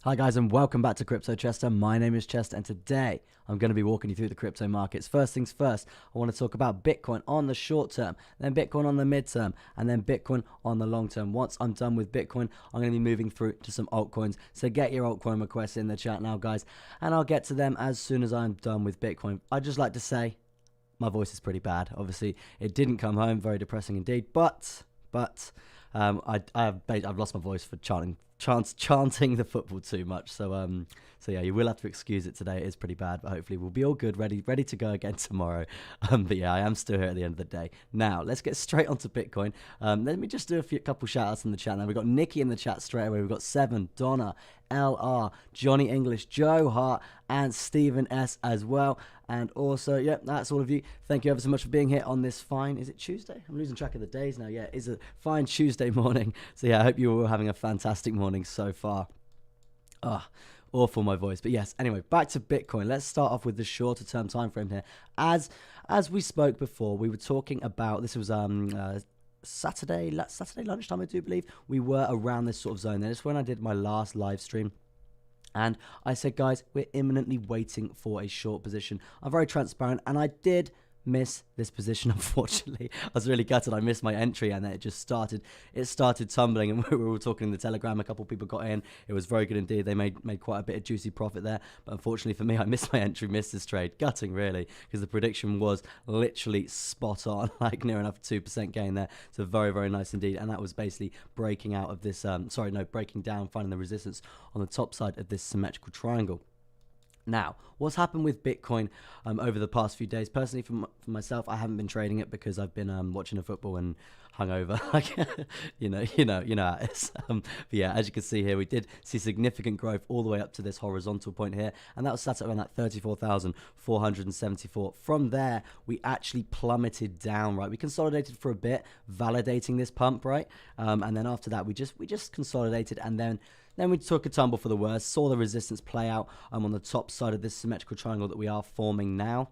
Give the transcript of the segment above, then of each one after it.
Hi guys, and welcome back to Crypto Chester. My name is Chester, and today I'm going to be walking you through the crypto markets. First things first, I want to talk about Bitcoin on the short term, then Bitcoin on the midterm, and then Bitcoin on the long term. Once I'm done with Bitcoin, I'm going to be moving through to some altcoins. So get your altcoin requests in the chat now, guys, and I'll get to them as soon as I'm done with Bitcoin. I'd just like to say my voice is pretty bad. Obviously, it didn't come home, very depressing indeed, but I've lost my voice for chanting the football too much. So yeah, you will have to excuse it today. It is pretty bad, but hopefully we'll be all good, ready to go again tomorrow. But yeah, I am still here at the end of the day. Now let's get straight onto Bitcoin. Let me just do a couple shout outs in the chat. Now we've got Nikki in the chat straight away. We've got Seven, Donna, LR, Johnny English, Joe Hart, and Stephen S as well. And also, yeah, that's all of you. Thank you ever so much for being here on this fine, is it Tuesday? I'm losing track of the days now. Yeah, it is a fine Tuesday morning. So yeah, I hope you're all having a fantastic morning so far. Awful my voice, but yes. Anyway, back to Bitcoin. Let's start off with the shorter term time frame here. As we spoke before, we were talking about, this was Saturday lunchtime, I do believe. We were around this sort of zone. That's when I did my last live stream. And I said, guys, we're imminently waiting for a short position. I'm very transparent, and I did miss this position, unfortunately. I was really gutted. I missed my entry, and then it started tumbling, and we were all talking in the Telegram. A couple of people got in. It was very good indeed. They made quite a bit of juicy profit there, but unfortunately for me, I missed my entry, missed this trade. Gutting, really, because the prediction was literally spot on, like near enough 2% gain there. So very, very nice indeed. And that was basically breaking out of this, breaking down, finding the resistance on the top side of this symmetrical triangle. Now, what's happened with Bitcoin over the past few days? Personally, for myself, I haven't been trading it because I've been watching the football and hungover. you know how it is. But yeah, as you can see here, we did see significant growth all the way up to this horizontal point here, and that was sat at around that 34,474. From there, we actually plummeted down. Right, we consolidated for a bit, validating this pump. Right, and then after that, we just consolidated, and then we took a tumble for the worst, saw the resistance play out on the top side of this symmetrical triangle that we are forming now.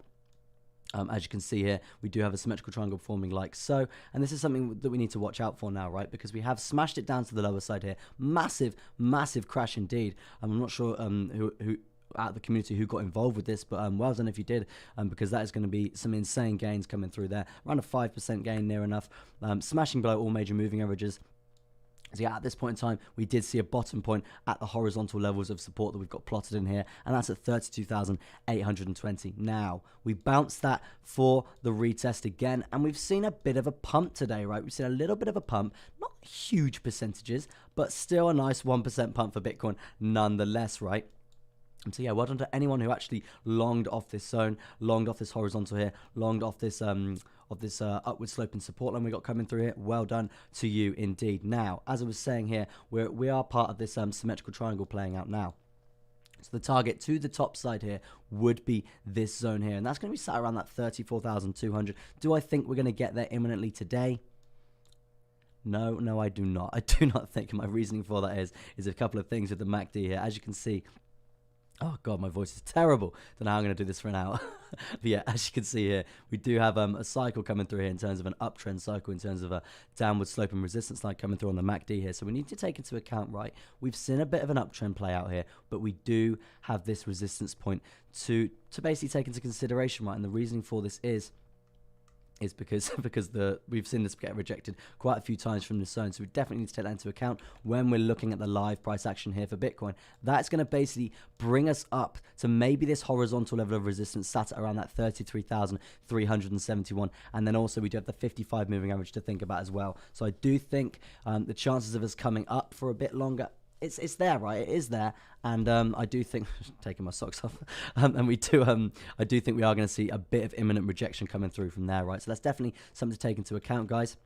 As you can see here, we do have a symmetrical triangle forming like so, and this is something that we need to watch out for now, right? Because we have smashed it down to the lower side here. Massive, massive crash indeed. I'm not sure who out of the community who got involved with this, but well done if you did, because that is going to be some insane gains coming through there. Around a 5% gain, near enough. Smashing below all major moving averages. So yeah, at this point in time, we did see a bottom point at the horizontal levels of support that we've got plotted in here, and that's at 32,820. Now, we bounced that for the retest again, and we've seen a bit of a pump today, right? We've seen a little bit of a pump, not huge percentages, but still a nice 1% pump for Bitcoin nonetheless, right? And so yeah, well done to anyone who actually longed off this zone, longed off this horizontal here, longed off this upward sloping support line we got coming through here. Well done to you indeed. Now, as I was saying here, we are part of this symmetrical triangle playing out now. So the target to the top side here would be this zone here, and that's going to be sat around that 34,200. Do I think we're going to get there imminently today? No, I do not. I do not think. My reasoning for that is a couple of things with the MACD here. As you can see, oh God, my voice is terrible. Don't know how I'm going to do this for an hour. But yeah, as you can see here, we do have a cycle coming through here in terms of an uptrend cycle, in terms of a downward sloping resistance line coming through on the MACD here. So we need to take into account, right, we've seen a bit of an uptrend play out here, but we do have this resistance point to basically take into consideration, right? And the reasoning for this is because we've seen this get rejected quite a few times from this zone, so we definitely need to take that into account when we're looking at the live price action here for Bitcoin. That's going to basically bring us up to maybe this horizontal level of resistance sat at around that 33,371, and then also we do have the 55 moving average to think about as well. So I do think the chances of us coming up for a bit longer, it's there, right? It is there, and I do think taking my socks off, and I do think we are going to see a bit of imminent rejection coming through from there, right? So that's definitely something to take into account, guys.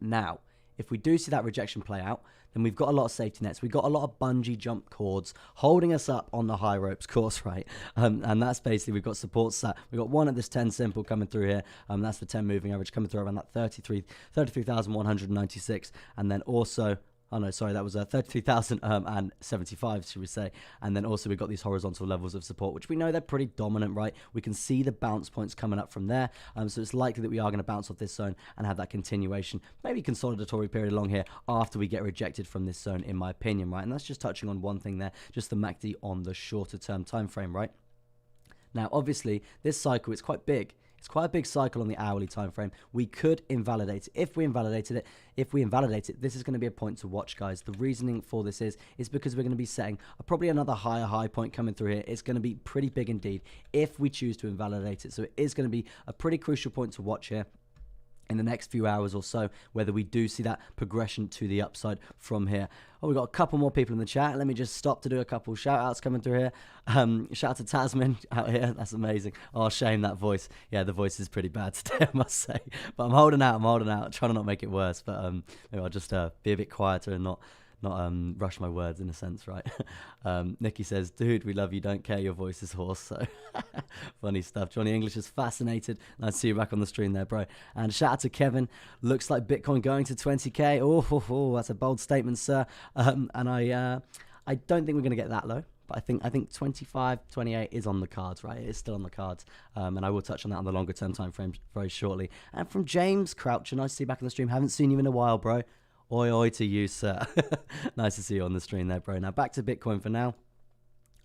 Now, if we do see that rejection play out, then we've got a lot of safety nets. We've got a lot of bungee jump cords holding us up on the high ropes course, right? And that's basically, we've got support set. We've got one at this 10 simple coming through here. That's the 10 moving average coming through around that 33,196, and then also Oh no, sorry, that was 33,075, should we say? And then also we've got these horizontal levels of support, which we know they're pretty dominant, right? We can see the bounce points coming up from there. So it's likely that we are going to bounce off this zone and have that continuation, maybe consolidatory period along here after we get rejected from this zone, in my opinion, right? And that's just touching on one thing there, just the MACD on the shorter term time frame, right? Now, obviously, this cycle is quite big. It's quite a big cycle on the hourly time frame. We could invalidate it. If we invalidate it, this is going to be a point to watch, guys. The reasoning for this is because we're going to be setting probably another higher high point coming through here. It's going to be pretty big indeed if we choose to invalidate it. So it is going to be a pretty crucial point to watch here in the next few hours or so, whether we do see that progression to the upside from here. Oh, we've got a couple more people in the chat. Let me just stop to do a couple shout outs coming through here. Shout out to Tasman out here. That's amazing. Oh, shame, that voice. Yeah, the voice is pretty bad today, I must say. But I'm holding out, trying to not make it worse. But maybe I'll just be a bit quieter and not rush my words, in a sense, right? Nikki says, dude, we love you, don't care, your voice is hoarse. So funny stuff. Johnny English is fascinated. Nice to see you back on the stream there, bro. And shout out to Kevin. Looks like Bitcoin going to 20k. Oh, that's a bold statement, sir. And I don't think we're going to get that low, but I think 25, 28 is on the cards, right? It is still on the cards. And I will touch on that on the longer term time frame very shortly. And from James Croucher, nice to see you back on the stream. Haven't seen you in a while, bro. Oi, oi to you, sir. Nice to see you on the stream there, bro. Now, back to Bitcoin for now.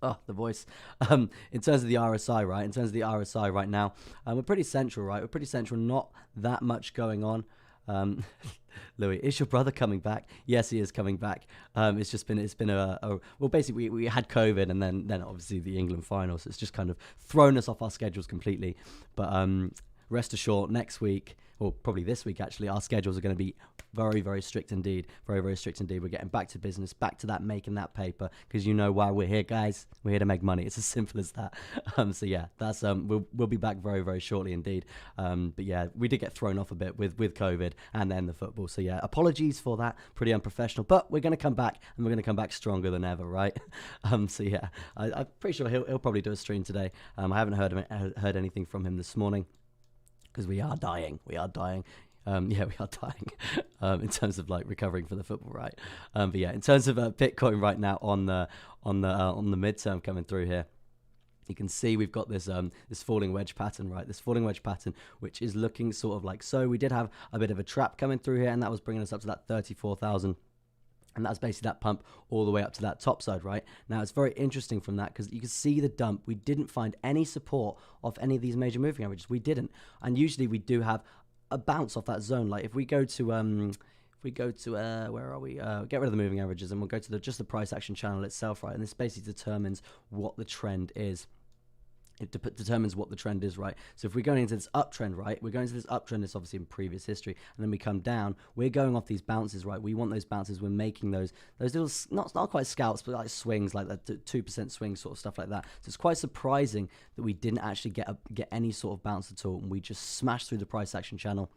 Oh, the voice. In terms of the RSI, right? In terms of the RSI right now, we're pretty central, right? We're pretty central. Not that much going on. Louis, is your brother coming back? Yes, he is coming back. It's been a well, basically we had COVID and then obviously the England final, so it's just kind of thrown us off our schedules completely. But rest assured, next week, or probably this week actually, our schedules are going to be very, very strict indeed. Very, very strict indeed. We're getting back to business, back to that making that paper, because you know why we're here, guys. We're here to make money. It's as simple as that. So yeah, that's we'll be back very, very shortly indeed. But yeah, we did get thrown off a bit with COVID and then the football. So yeah, apologies for that. Pretty unprofessional, but we're going to come back and we're going to come back stronger than ever, right? So yeah, I'm pretty sure he'll probably do a stream today. I haven't heard anything from him this morning, because we are dying. We are dying. Yeah, we are dying in terms of like recovering for the football, right? But yeah, in terms of Bitcoin right now on the midterm coming through here, you can see we've got this this falling wedge pattern, right? This falling wedge pattern, which is looking sort of like so. We did have a bit of a trap coming through here, and that was bringing us up to that 34,000. And that's basically that pump all the way up to that top side, right? Now, it's very interesting from that because you can see the dump. We didn't find any support of any of these major moving averages. We didn't. And usually we do have a bounce off that zone. Like if we go to, where are we? Get rid of the moving averages and we'll go to just the price action channel itself, right? And this basically determines what the trend is. It determines what the trend is, right? So if we're going into this uptrend, right, we're going to this uptrend. It's obviously in previous history, and then we come down. We're going off these bounces, right? We want those bounces. We're making those little, not quite scalps, but like swings, like that 2% swing sort of stuff like that. So it's quite surprising that we didn't actually get any sort of bounce at all, and we just smashed through the price action channel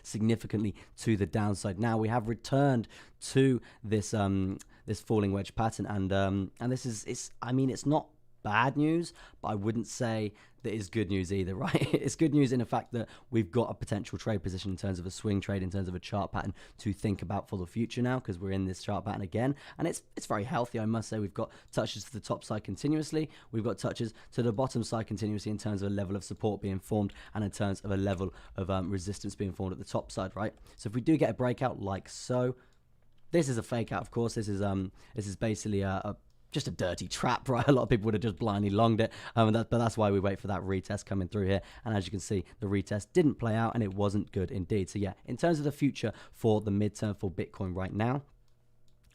significantly to the downside. Now we have returned to this this falling wedge pattern, and this is I mean, it's not bad news, but I wouldn't say that it's good news either, right? It's good news in the fact that we've got a potential trade position in terms of a swing trade, in terms of a chart pattern to think about for the future now, because we're in this chart pattern again, and it's very healthy, I must say. We've got touches to the top side continuously, we've got touches to the bottom side continuously in terms of a level of support being formed and in terms of a level of resistance being formed at the top side, right? So if we do get a breakout like so, this is a fake out, of course. This is basically just a dirty trap, right? A lot of people would have just blindly longed it, but that's why we wait for that retest coming through here. And as you can see, the retest didn't play out, and it wasn't good indeed. So yeah, in terms of the future for the midterm for Bitcoin right now,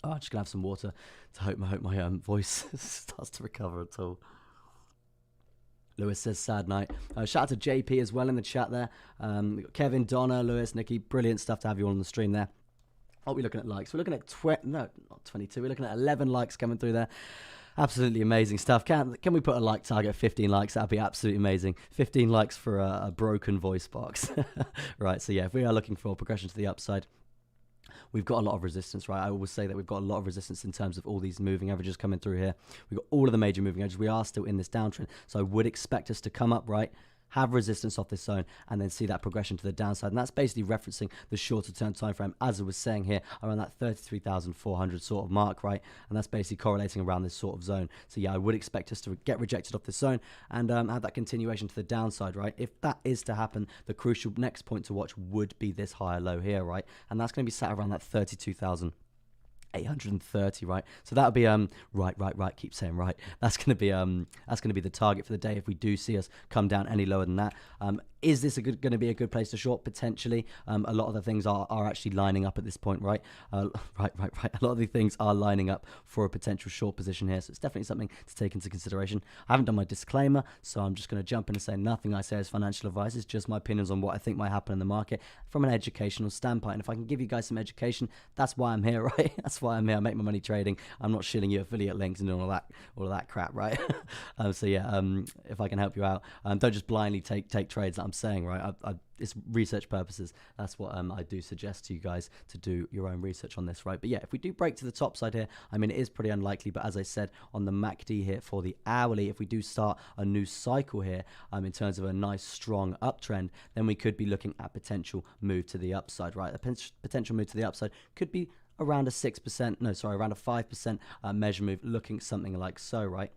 I'm just gonna have some water to hope my voice starts to recover at all. Lewis says, sad night. Shout out to JP as well in the chat there. Kevin, Donna, Lewis, Nikki, brilliant stuff to have you all on the stream there. What are we looking at likes? We're looking at not 22. We're looking at 11 likes coming through there. Absolutely amazing stuff. Can we put a like target of 15 likes? That'd be absolutely amazing. 15 likes for a broken voice box. Right, so yeah, if we are looking for progression to the upside, we've got a lot of resistance, right? I always say that we've got a lot of resistance in terms of all these moving averages coming through here. We've got all of the major moving averages. We are still in this downtrend, so I would expect us to come up, right? have resistance off this zone, and then see that progression to the downside. And that's basically referencing the shorter term time frame, as I was saying here, around that 33,400 sort of mark, right? And that's basically correlating around this sort of zone. So yeah, I would expect us to get rejected off this zone and have that continuation to the downside, right? If that is to happen, the crucial next point to watch would be this higher low here, right? And that's going to be sat around that 32,830, right? So that'll be right, keep saying right. That's going to be the target for the day if we do see us come down any lower than that. Is this going to be a good place to short? Potentially. A lot of the things are actually lining up at this point, right? Right. A lot of the things are lining up for a potential short position here. So it's definitely something to take into consideration. I haven't done my disclaimer, so I'm just going to jump in and say nothing I say is financial advice. It's just my opinions on what I think might happen in the market from an educational standpoint. And if I can give you guys some education, that's why I'm here, right? That's why I'm here. I make my money trading. I'm not shilling you affiliate links and doing all of that crap, right? So yeah, if I can help you out, don't just blindly take trades that I'm saying, right? It's research purposes. That's what I do suggest to you guys, to do your own research on this, right? But yeah, if we do break to the top side here, I mean, it is pretty unlikely, but as I said, on the MACD here for the hourly, if we do start a new cycle here in terms of a nice strong uptrend, then we could be looking at potential move to the upside, right? A potential move to the upside could be around a 5% measure move, looking something like so, right?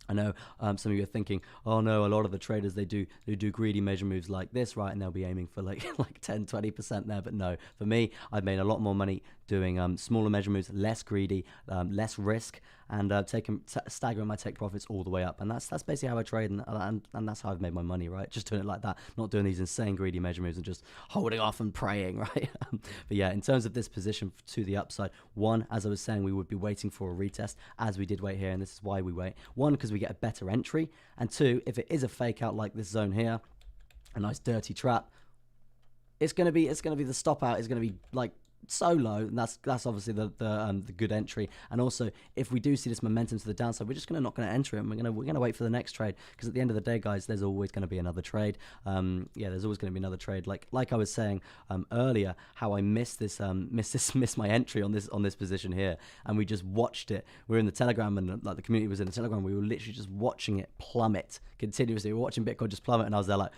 I know some of you are thinking, oh no, a lot of the traders, they do greedy measure moves like this, right? And they'll be aiming for like 10-20% there. But no, for me, I've made a lot more money doing smaller measure moves, less greedy, less risk, and staggering my take profits all the way up. And that's basically how I trade, and that's how I've made my money, right? Just doing it like that, not doing these insane greedy measure moves and just holding off and praying, right? But yeah, in terms of this position to the upside, one, as I was saying, we would be waiting for a retest, as we did wait here, and this is why we wait. One, because we get a better entry, and two, if it is a fake out like this zone here, a nice dirty trap, it's gonna be the stop out is gonna be like so low, and that's obviously the good entry. And also, if we do see this momentum to the downside, we're just not gonna enter it, and we're gonna wait for the next trade, because at the end of the day, guys, there's always gonna be another trade. There's always gonna be another trade. Like I was saying earlier, how I missed my entry on this position here, and we just watched it. We were in the Telegram, and like the community was in the Telegram. We were literally just watching it plummet continuously. We were watching Bitcoin just plummet, and I was there like,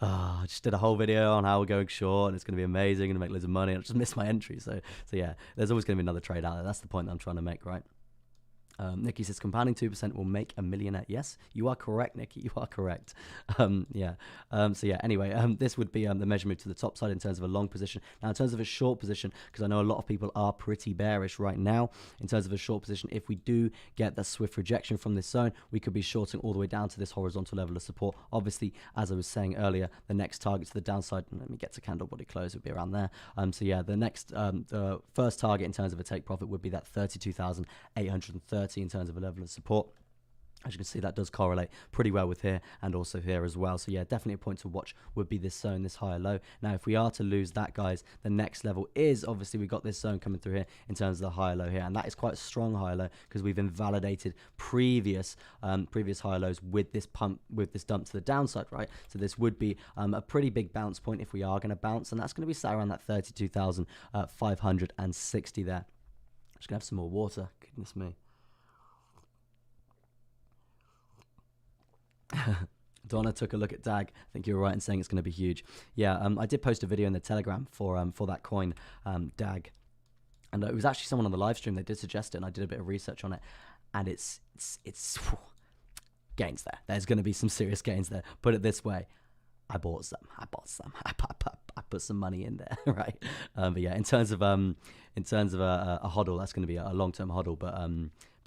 I just did a whole video on how we're going short and it's going to be amazing and make loads of money, and I just missed my entry. So yeah, there's always going to be another trade out there. That's the point that I'm trying to make, right? Nikki says compounding 2% will make a millionaire. Yes, you are correct, Nikki. You are correct. So yeah, anyway, this would be the measure move to the top side in terms of a long position. Now, in terms of a short position, because I know a lot of people are pretty bearish right now, in terms of a short position, if we do get the swift rejection from this zone, we could be shorting all the way down to this horizontal level of support. Obviously, as I was saying earlier, the next target to the downside, and let me get to candle body close, would be around there. So yeah, the next, the first target in terms of a take profit would be that 32,830 in terms of a level of support. As you can see, that does correlate pretty well with here and also here as well. So yeah, definitely a point to watch would be this zone, this higher low. Now, if we are to lose that, guys, the next level is obviously we got this zone coming through here in terms of the higher low here, and that is quite a strong higher low because we've invalidated previous higher lows with this pump, with this dump to the downside, right? So this would be a pretty big bounce point if we are going to bounce, and that's going to be sat around that 32,560 there. Just gonna have some more water. Goodness me. Donna took a look at DAG. I think you were right in saying it's going to be huge. Yeah, I did post a video in the Telegram for that coin, DAG, and it was actually someone on the live stream that did suggest it, and I did a bit of research on it, and it's gains there. There's going to be some serious gains there. Put it this way, I bought some. I put some money in there, right? But yeah, in terms of a hodl, that's going to be a long-term hodl. But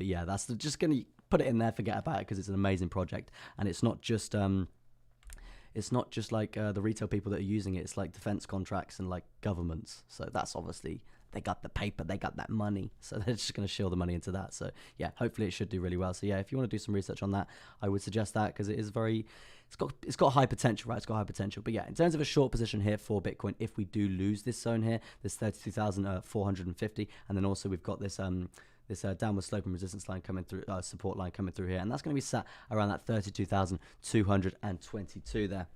yeah, that's just going to put it in there. Forget about it because it's an amazing project, and it's not just like the retail people that are using it. It's like defense contracts and like governments. So that's obviously, they got the paper, they got that money, so they're just going to shill the money into that. So yeah, hopefully it should do really well. So yeah, if you want to do some research on that, I would suggest that, because it is it's got high potential, right? It's got high potential. But yeah, in terms of a short position here for Bitcoin, if we do lose this zone here, this 32,450, and then also we've got this downward slope and resistance line coming through, support line coming through here, and that's going to be sat around that 32,222 there.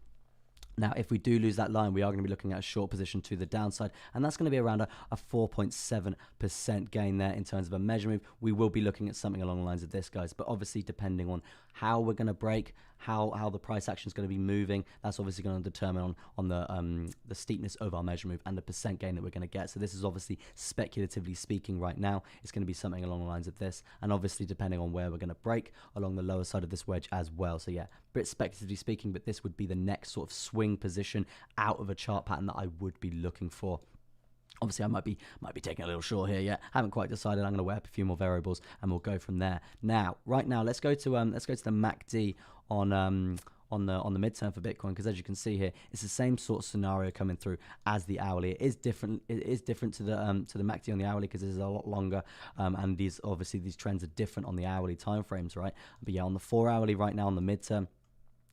Now, if we do lose that line, we are going to be looking at a short position to the downside, and that's going to be around a 4.7% gain there in terms of a measure move. We will be looking at something along the lines of this, guys, but obviously depending on how we're going to break how the price action is going to be moving. That's obviously going to determine on the steepness of our measure move and the percent gain that we're going to get. So this is obviously speculatively speaking right now. It's going to be something along the lines of this, and obviously depending on where we're going to break along the lower side of this wedge as well. So yeah, bit speculatively speaking, but this would be the next sort of swing position out of a chart pattern that I would be looking for. Obviously, I might be taking a little short here. Yeah, haven't quite decided. I'm going to weigh up a few more variables, and we'll go from there. Now, right now, let's go to the MACD on the midterm for Bitcoin, because as you can see here, it's the same sort of scenario coming through as the hourly. It is different. It is different to the MACD on the hourly because this is a lot longer, and these trends are different on the hourly time frames, right? But yeah, on the 4 hourly right now on the midterm,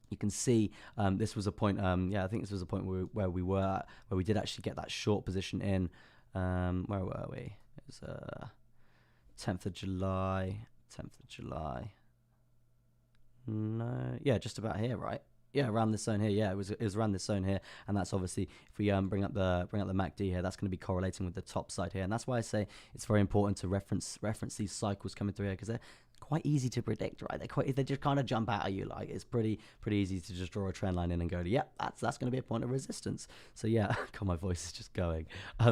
you can see this was a point. I think this was a point where we did actually get that short position in. Where were we? It was 10th of July. 10th of July. No, yeah, just about here, right? Yeah, around this zone here. Yeah, it was around this zone here, and that's obviously, if we bring up the MACD here, that's going to be correlating with the top side here, and that's why I say it's very important to reference these cycles coming through here, because they're quite easy to predict, right? They just kind of jump out at you. Like, it's pretty easy to just draw a trend line in and go, yeah, that's going to be a point of resistance. So yeah, God, my voice is just going.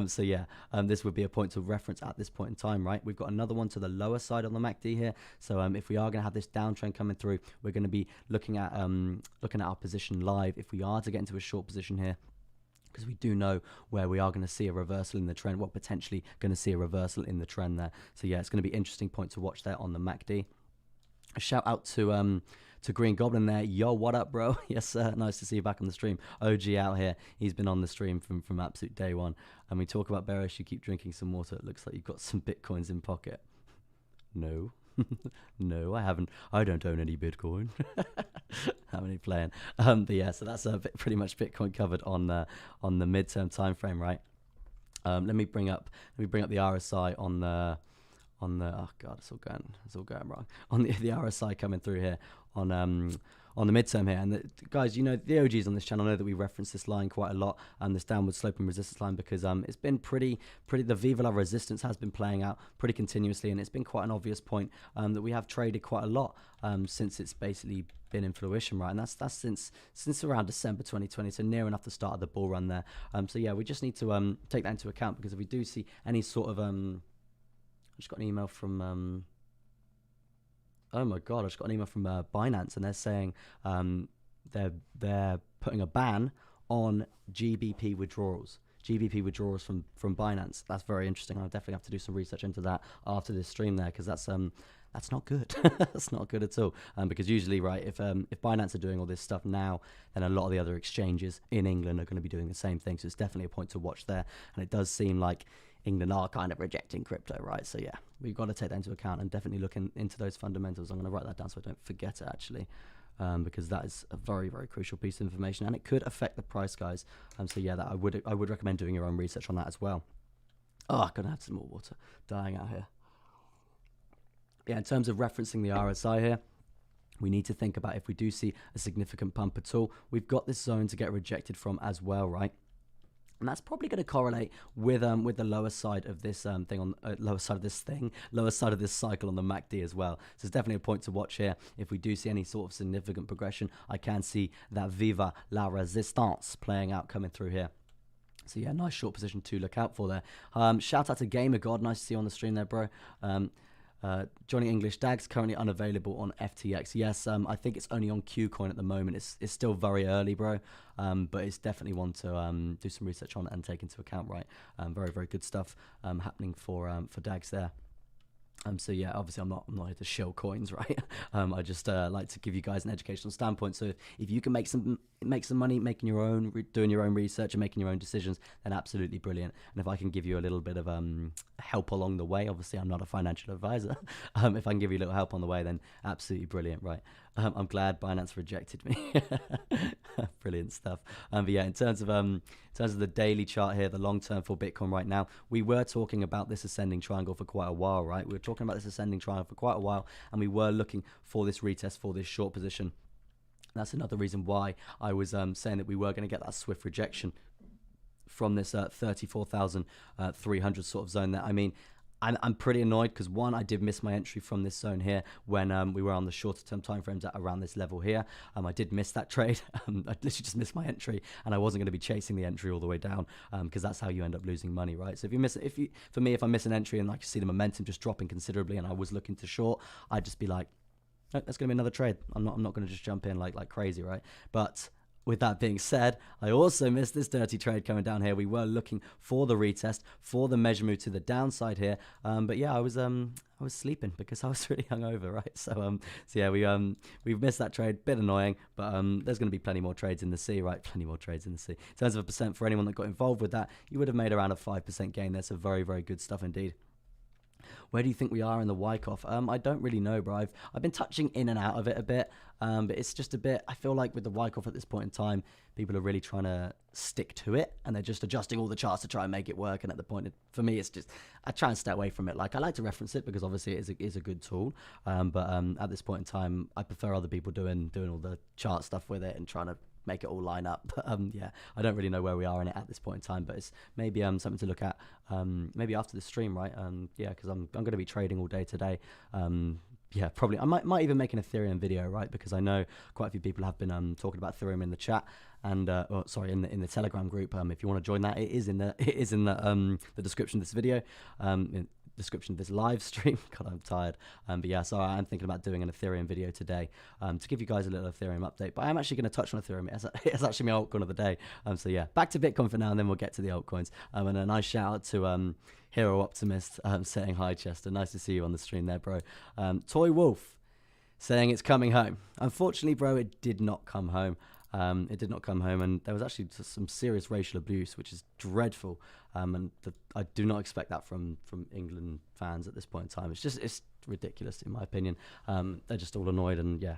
So yeah, this would be a point to reference at this point in time, right? We've got another one to the lower side on the MACD here. So if we are going to have this downtrend coming through, we're going to be looking at our position live. If we are to get into a short position here, because we do know where we are going to see a reversal in the trend, well, potentially going to see a reversal in the trend there. So yeah, it's going to be an interesting point to watch there on the MACD. A shout out to Green Goblin there. Yo, what up, bro? Yes, sir. Nice to see you back on the stream. OG out here. He's been on the stream from absolute day one. And we talk about bearish. You keep drinking some water. It looks like you've got some Bitcoins in pocket. No. No, I haven't. I don't own any Bitcoin. How many playing? But yeah, so that's pretty much Bitcoin covered on the midterm time frame, right? Let me bring up the RSI on the oh god, it's all going wrong. On the RSI coming through here on the midterm here. And guys, you know, the OGs on this channel know that we reference this line quite a lot, this downward sloping resistance line, because it's been pretty the Viva La resistance has been playing out pretty continuously, and it's been quite an obvious point that we have traded quite a lot since it's basically been in fruition, right? And that's since around December 2020, so near enough the start of the bull run there. So yeah, we just need to take that into account, because if we do see any sort of I just got an email from oh my god, I just got an email from Binance, and they're saying they're putting a ban on GBP withdrawals. GBP withdrawals from Binance. That's very interesting. I'll definitely have to do some research into that after this stream there, because that's not good. That's not good at all. Because usually, right, if Binance are doing all this stuff now, then a lot of the other exchanges in England are going to be doing the same thing. So it's definitely a point to watch there. And it does seem like England are kind of rejecting crypto, right? So yeah, we've got to take that into account and definitely look into those fundamentals. I'm going to write that down so I don't forget it, actually, because that is a very, very crucial piece of information, and it could affect the price, guys. So yeah, that I would recommend doing your own research on that as well. Oh, I'm going to have some more water. Dying out here. Yeah, in terms of referencing the RSI here, we need to think about if we do see a significant pump at all, we've got this zone to get rejected from as well, right? And that's probably going to correlate with the lower side of this lower side of this cycle on the MACD as well. So it's definitely a point to watch here. If we do see any sort of significant progression, I can see that Viva la Resistance playing out coming through here. So yeah, nice short position to look out for there. Shout out to Gamer God, nice to see you on the stream there, bro. Johnny English, DAG's currently unavailable on FTX. Yes, I think it's only on Qcoin at the moment. It's still very early, bro, but it's definitely one to do some research on and take into account, right? Very, very good stuff happening for DAGs there. So yeah, obviously I'm not here to shill coins, right? I just like to give you guys an educational standpoint. So if you can make some money making your own, doing your own research and making your own decisions, then absolutely brilliant. And if I can give you a little bit of help along the way, obviously I'm not a financial advisor. If I can give you a little help on the way, then absolutely brilliant, right? I'm glad Binance rejected me. Brilliant stuff. But yeah, in terms of the daily chart here, the long term for Bitcoin right now, we were talking about this ascending triangle for quite a while, right? We were talking about this ascending triangle for quite a while, and we were looking for this retest for this short position. That's another reason why I was saying that we were going to get that swift rejection from this 34,300 sort of zone there. I mean, I'm pretty annoyed because one, I did miss my entry from this zone here when we were on the shorter term time frames at around this level here. I did miss that trade. I literally just missed my entry, and I wasn't going to be chasing the entry all the way down because that's how you end up losing money, right? So for me, if I miss an entry and I see the momentum just dropping considerably, and I was looking to short, I'd just be like, oh, that's going to be another trade. I'm not going to just jump in like crazy, right? But with that being said, I also missed this dirty trade coming down here. We were looking for the retest, for the measure move to the downside here. But yeah, I was sleeping because I was really hungover, right? So yeah, we've missed that trade. Bit annoying, but there's going to be plenty more trades in the sea, right? Plenty more trades in the sea. In terms of a percent for anyone that got involved with that, you would have made around a 5% gain there. So very, very good stuff indeed. Where do you think we are in the Wyckoff? I don't really know, bro. I've been touching in and out of it a bit, but it's just a bit, I feel like with the Wyckoff at this point in time, people are really trying to stick to it, and they're just adjusting all the charts to try and make it work. And at the point, for me, it's just, I try and stay away from it. Like, I like to reference it because obviously it is a good tool, but at this point in time, I prefer other people doing all the chart stuff with it and trying to make it all line up. But yeah, I don't really know where we are in it at this point in time, but it's maybe something to look at maybe after the stream, right? Yeah, because I'm going to be trading all day today. Yeah, probably I might even make an Ethereum video, right? Because I know quite a few people have been talking about Ethereum in the chat, and in the Telegram group. If you want to join that, it is in the description of this video. Description of this live stream. God, I'm tired. But yeah, so I'm thinking about doing an Ethereum video today to give you guys a little Ethereum update. But I'm actually going to touch on Ethereum. It's actually my altcoin of the day. So yeah, back to Bitcoin for now, and then we'll get to the altcoins. And a nice shout out to Hero Optimist saying hi, Chester. Nice to see you on the stream there, bro. Toy Wolf saying it's coming home. Unfortunately, bro, it did not come home. It did not come home, and there was actually some serious racial abuse, which is dreadful. I do not expect that from England fans at this point in time. It's ridiculous in my opinion. They're just all annoyed, and yeah,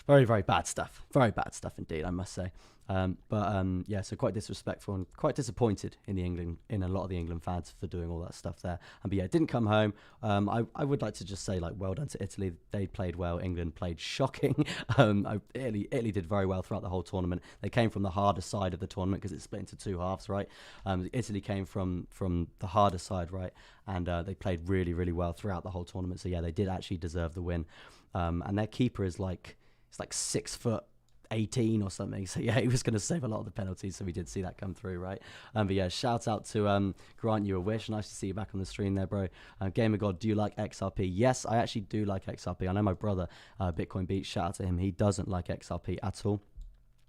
very, very bad stuff. Very bad stuff indeed, I must say. Yeah, so quite disrespectful and quite disappointed in a lot of the England fans for doing all that stuff there. But yeah, it didn't come home. I would like to just say, like, well done to Italy. They played well. England played shocking. Italy did very well throughout the whole tournament. They came from the harder side of the tournament because it's split into two halves, right? Italy came from the harder side, right? And they played really, really well throughout the whole tournament. So yeah, they did actually deserve the win. And their keeper is like 6'18" or something. So yeah, he was going to save a lot of the penalties. So we did see that come through, right? But yeah, shout out to Grant You a Wish. Nice to see you back on the stream there, bro. Gamer God, do you like XRP? Yes, I actually do like XRP. I know my brother, Bitcoin Beat, shout out to him. He doesn't like XRP at all.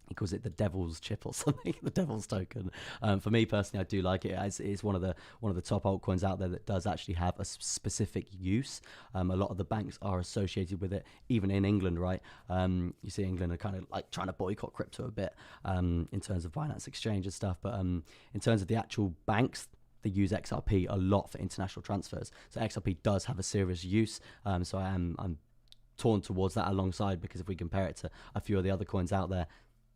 He calls it the devil's chip or something, the devil's token. For me personally, I do like it. It's one of the top altcoins out there that does actually have a specific use. A lot of the banks are associated with it, even in England, right? You see England are kind of like trying to boycott crypto a bit in terms of Binance Exchange and stuff. But in terms of the actual banks, they use XRP a lot for international transfers. So XRP does have a serious use. So I'm torn towards that alongside, because if we compare it to a few of the other coins out there,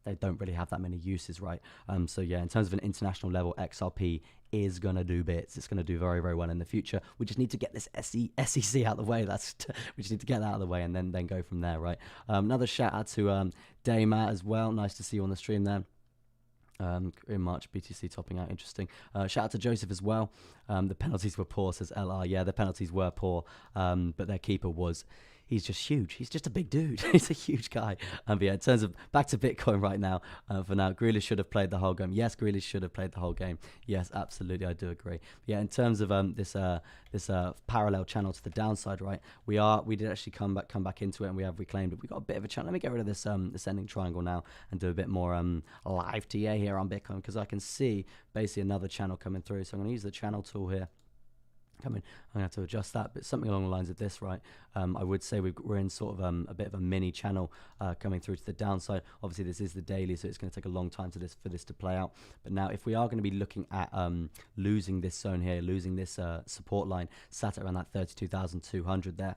they don't really have that many uses, right? So yeah, in terms of an international level, XRP is going to do bits. It's going to do very, very well in the future. We just need to get this SEC out of the way. We just need to get that out of the way and then go from there, right? Another shout out to Daymat as well. Nice to see you on the stream there. In March, BTC topping out, interesting. Shout out to Joseph as well. The penalties were poor, says LR. Yeah, the penalties were poor, but their keeper was... He's just huge. He's just a big dude. He's a huge guy. But yeah, in terms of back to Bitcoin right now, for now, Grealish should have played the whole game. Yes, Grealish should have played the whole game. Yes, absolutely, I do agree. But yeah, in terms of this parallel channel to the downside, right? We did actually come back into it, and we have reclaimed it. We got a bit of a channel. Let me get rid of this ascending triangle now and do a bit more live TA here on Bitcoin, because I can see basically another channel coming through. So I'm going to use the channel tool here. I'm going to have to adjust that, but something along the lines of this, right? I would say we're in sort of a bit of a mini channel coming through to the downside. Obviously, this is the daily, so it's going to take a long time for this to play out. But now, if we are going to be looking at losing this zone here, losing this support line, sat around that 32,200 there,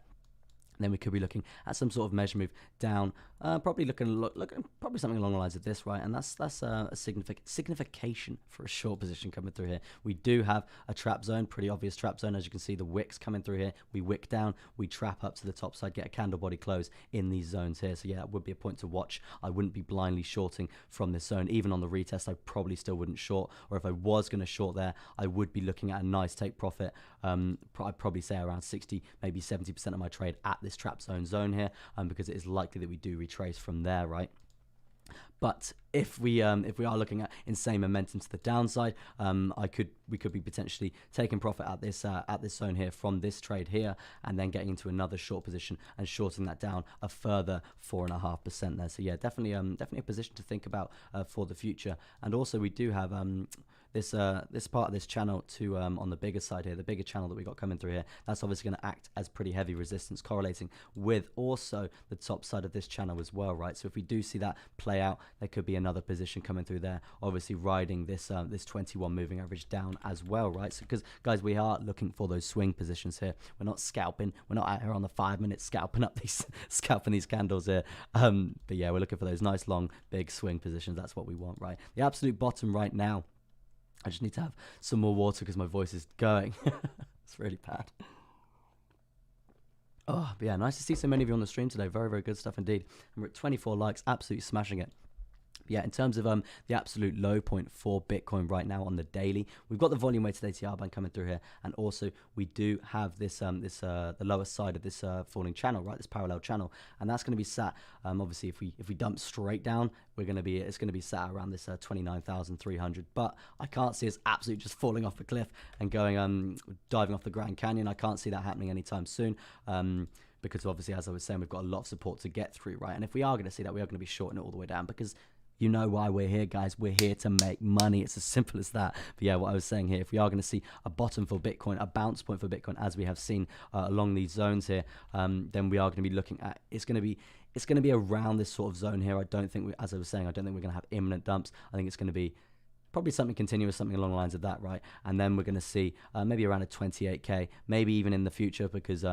then we could be looking at some sort of measure move down Probably looking probably something along the lines of this, right? And that's a signification for a short position coming through here. We do have a trap zone, pretty obvious trap zone. As you can see, the wicks coming through here. We wick down, we trap up to the top side, get a candle body close in these zones here. So yeah, that would be a point to watch. I wouldn't be blindly shorting from this zone. Even on the retest, I probably still wouldn't short. Or if I was going to short there, I would be looking at a nice take profit. I'd probably say around 60, maybe 70% of my trade at this trap zone here, because it is likely that we do retrace from there, right? But if we are looking at insane momentum to the downside, we could be potentially taking profit at this zone here from this trade here, and then getting into another short position and shorting that down a further 4.5% there. So yeah, definitely a position to think about for the future. And also we do have this part of this channel to on the bigger side here, the bigger channel that we got coming through here. That's obviously going to act as pretty heavy resistance, correlating with also the top side of this channel as well, right? So if we do see that play out, there could be another position coming through there, obviously riding this 21 moving average down as well, right? So because guys, we are looking for those swing positions here. We're not scalping. We're not out here on the 5 minutes scalping up these candles here. But yeah, we're looking for those nice long big swing positions. That's what we want, right? The absolute bottom right now. I just need to have some more water because my voice is going. It's really bad. Oh, but yeah, nice to see so many of you on the stream today. Very, very good stuff indeed. And we're at 24 likes, absolutely smashing it. Yeah, in terms of the absolute low point for Bitcoin right now on the daily, we've got the volume weighted ATR band coming through here, and also we do have this the lower side of this falling channel, right? This parallel channel, and that's going to be sat. Obviously, if we dump straight down, it's going to be sat around this 29,300. But I can't see us absolutely just falling off the cliff and going diving off the Grand Canyon. I can't see that happening anytime soon. Because obviously, as I was saying, we've got a lot of support to get through, right? And if we are going to see that, we are going to be shorting it all the way down, because you know why we're here, guys. We're here to make money. It's as simple as that. But yeah, what I was saying here, if we are going to see a bottom for Bitcoin, a bounce point for Bitcoin, as we have seen along these zones here, then we are going to be looking at, it's going to be around this sort of zone here. I don't think, as I was saying, I don't think we're going to have imminent dumps. I think it's going to be probably something continuous, something along the lines of that, right? And then we're going to see maybe around a 28K, maybe even in the future, because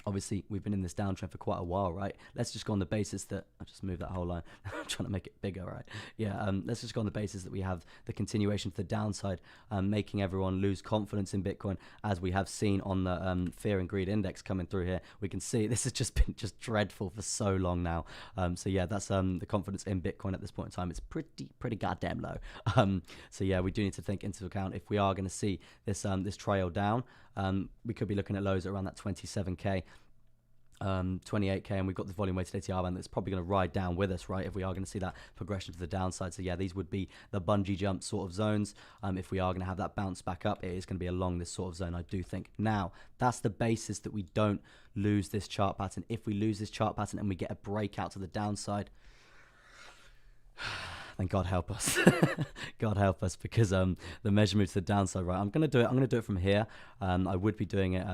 obviously, we've been in this downtrend for quite a while, right? Let's just go on the basis that, I'll just move that whole line. I'm trying to make it bigger, right? Yeah, let's just go on the basis that we have the continuation to the downside, making everyone lose confidence in Bitcoin, as we have seen on the fear and greed index coming through here. We can see this has just been dreadful for so long now. So yeah, that's the confidence in Bitcoin at this point in time. It's pretty goddamn low. So yeah, we do need to take into account, if we are going to see this this trail down, we could be looking at lows around that 27K. 28K, and we've got the volume weighted ATR band that's probably going to ride down with us, right, if we are going to see that progression to the downside. So yeah, these would be the bungee jump sort of zones. If we are going to have that bounce back up, it is going to be along this sort of zone, I do think. Now, that's the basis that we don't lose this chart pattern. If we lose this chart pattern and we get a breakout to the downside, then God help us. God help us, because the measurement to the downside, right? I'm gonna do it from here. I would be doing it.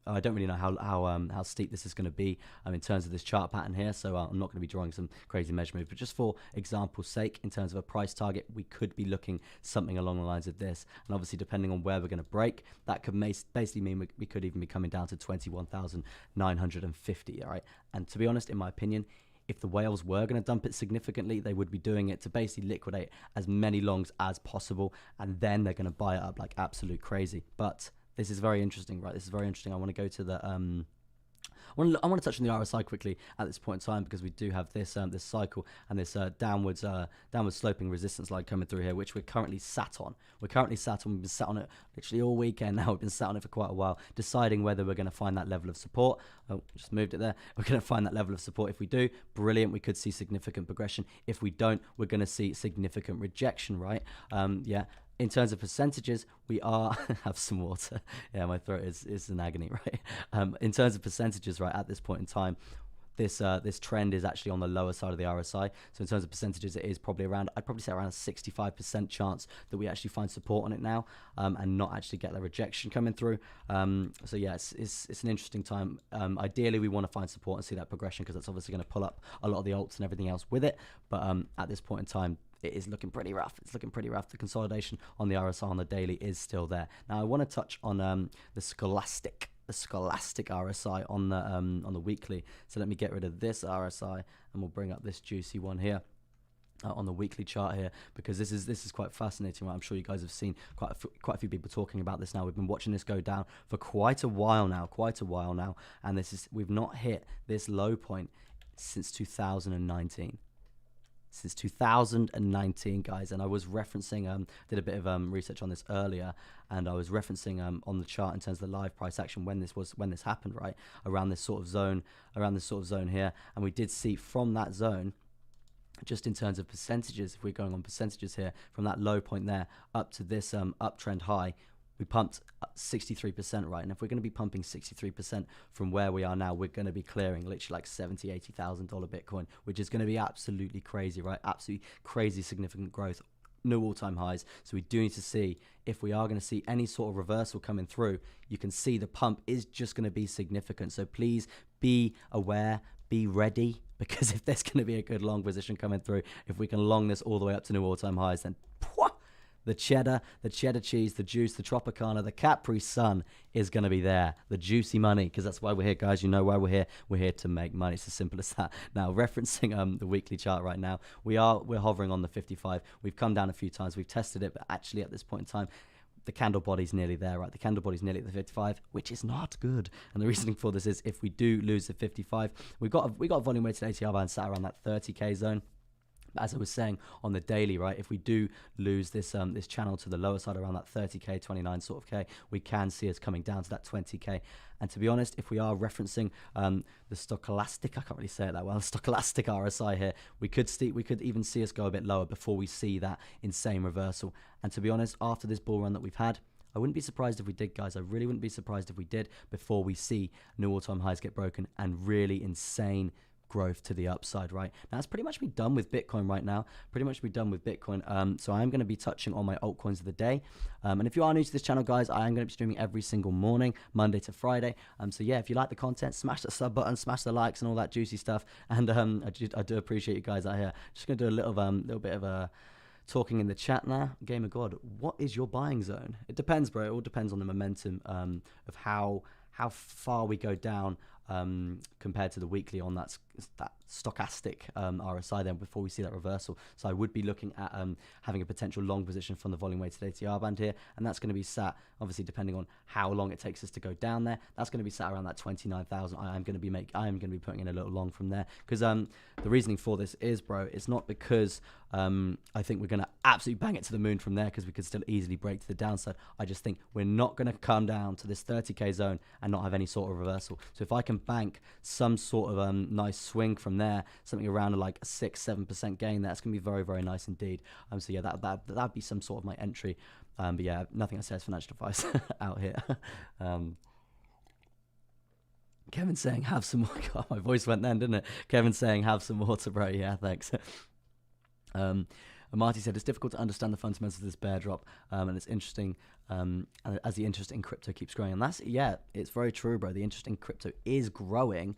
I don't really know how steep this is going to be in terms of this chart pattern here, so I'm not going to be drawing some crazy measure moves. But just for example's sake, in terms of a price target, we could be looking something along the lines of this. And obviously, depending on where we're going to break, that could basically mean we could even be coming down to 21,950. All right. And to be honest, in my opinion, if the whales were going to dump it significantly, they would be doing it to basically liquidate as many longs as possible, and then they're going to buy it up like absolute crazy. But this is very interesting, right? This is very interesting. I want to go to the I want to touch on the RSI quickly at this point in time, because we do have this this cycle and this downward sloping resistance line coming through here, which we're currently sat on. We've been sat on it literally all weekend now. We've been sat on it for quite a while, deciding whether we're going to find that level of support. Oh, just moved it there. We're going to find that level of support. If we do, brilliant. We could see significant progression. If we don't, we're going to see significant rejection, right? Yeah. In terms of percentages, we are have some water. Yeah, my throat is in agony, right? In terms of percentages, right, at this point in time, this trend is actually on the lower side of the RSI. So in terms of percentages, it is probably around, I'd probably say around a 65% chance that we actually find support on it now, and not actually get the rejection coming through. So yeah, it's an interesting time. Ideally, we want to find support and see that progression, because that's obviously going to pull up a lot of the alts and everything else with it. But at this point in time, it is looking pretty rough. It's looking pretty rough. The consolidation on the RSI on the daily is still there. Now, I want to touch on the Stochastic Stochastic RSI on the weekly. So let me get rid of this RSI, and we'll bring up this juicy one here. On the weekly chart here, because this is quite fascinating, right? I'm sure you guys have seen quite a few people talking about this now. We've been watching this go down for quite a while now, and we've not hit this low point since 2019. Since 2019, guys. And I was referencing, did a bit of research on this earlier, and I was referencing on the chart in terms of the live price action when this happened, right? Around this sort of zone here, and we did see from that zone, just in terms of percentages, if we're going on percentages here, from that low point there up to this uptrend high, we pumped 63%, right? And if we're going to be pumping 63% from where we are now, we're going to be clearing literally like $70,000-$80,000 Bitcoin, which is going to be absolutely crazy, right? Absolutely crazy significant growth, new all-time highs. So we do need to see if we are going to see any sort of reversal coming through. You can see the pump is just going to be significant. So please be aware, be ready, because if there's going to be a good long position coming through, if we can long this all the way up to new all-time highs, then the cheddar cheese, the juice, the Tropicana, the Capri Sun is going to be there. The juicy money, because that's why we're here, guys. You know why we're here. We're here to make money. It's as simple as that. Now, referencing the weekly chart right now, we're hovering on the 55. We've come down a few times. We've tested it, but actually at this point in time, the candle body's nearly there, right? The candle body's nearly at the 55, which is not good. And the reasoning for this is if we do lose the 55, we got a volume weighted ATR band sat around that 30k zone. As I was saying on the daily, right, if we do lose this this channel to the lower side around that 30k, 29 sort of k, we can see us coming down to that 20k. And to be honest, if we are referencing the stochastic, I can't really say it that well, stochastic RSI here, we could even see us go a bit lower before we see that insane reversal. And to be honest, after this bull run that we've had, I wouldn't be surprised if we did, guys. I really wouldn't be surprised if we did before we see new all-time highs get broken and really insane growth to the upside, right? Now, that's pretty much be done with Bitcoin right now. So I'm going to be touching on my altcoins of the day. And if you are new to this channel, guys, I am going to be streaming every single morning, Monday to Friday. So yeah, if you like the content, smash that sub button, smash the likes and all that juicy stuff. And I do appreciate you guys out here. Just going to do a little bit of a talking in the chat now. Game of God, what is your buying zone? It depends, bro. It all depends on the momentum of how far we go down compared to the weekly on that stochastic RSI then before we see that reversal. So I would be looking at having a potential long position from the volume weighted ATR band here, and that's going to be sat, obviously depending on how long it takes us to go down there, that's going to be sat around that 29,000. I am going to be putting in a little long from there, because the reasoning for this is, bro, it's not because I think we're going to absolutely bang it to the moon from there, because we could still easily break to the downside. I just think we're not going to come down to this 30k zone and not have any sort of reversal. So if I can bank some sort of nice swing from there, something around like a 6-7% gain, that's going to be very, very nice indeed. So yeah, that'd be some sort of my entry. But yeah, nothing I say is financial advice out here. Kevin saying have some more. God, my voice went then, didn't it? Kevin saying have some water, bro. Yeah, thanks. Marty said it's difficult to understand the fundamentals of this bear drop, and it's interesting as the interest in crypto keeps growing. And that's, yeah, it's very true, bro. The interest in crypto is growing,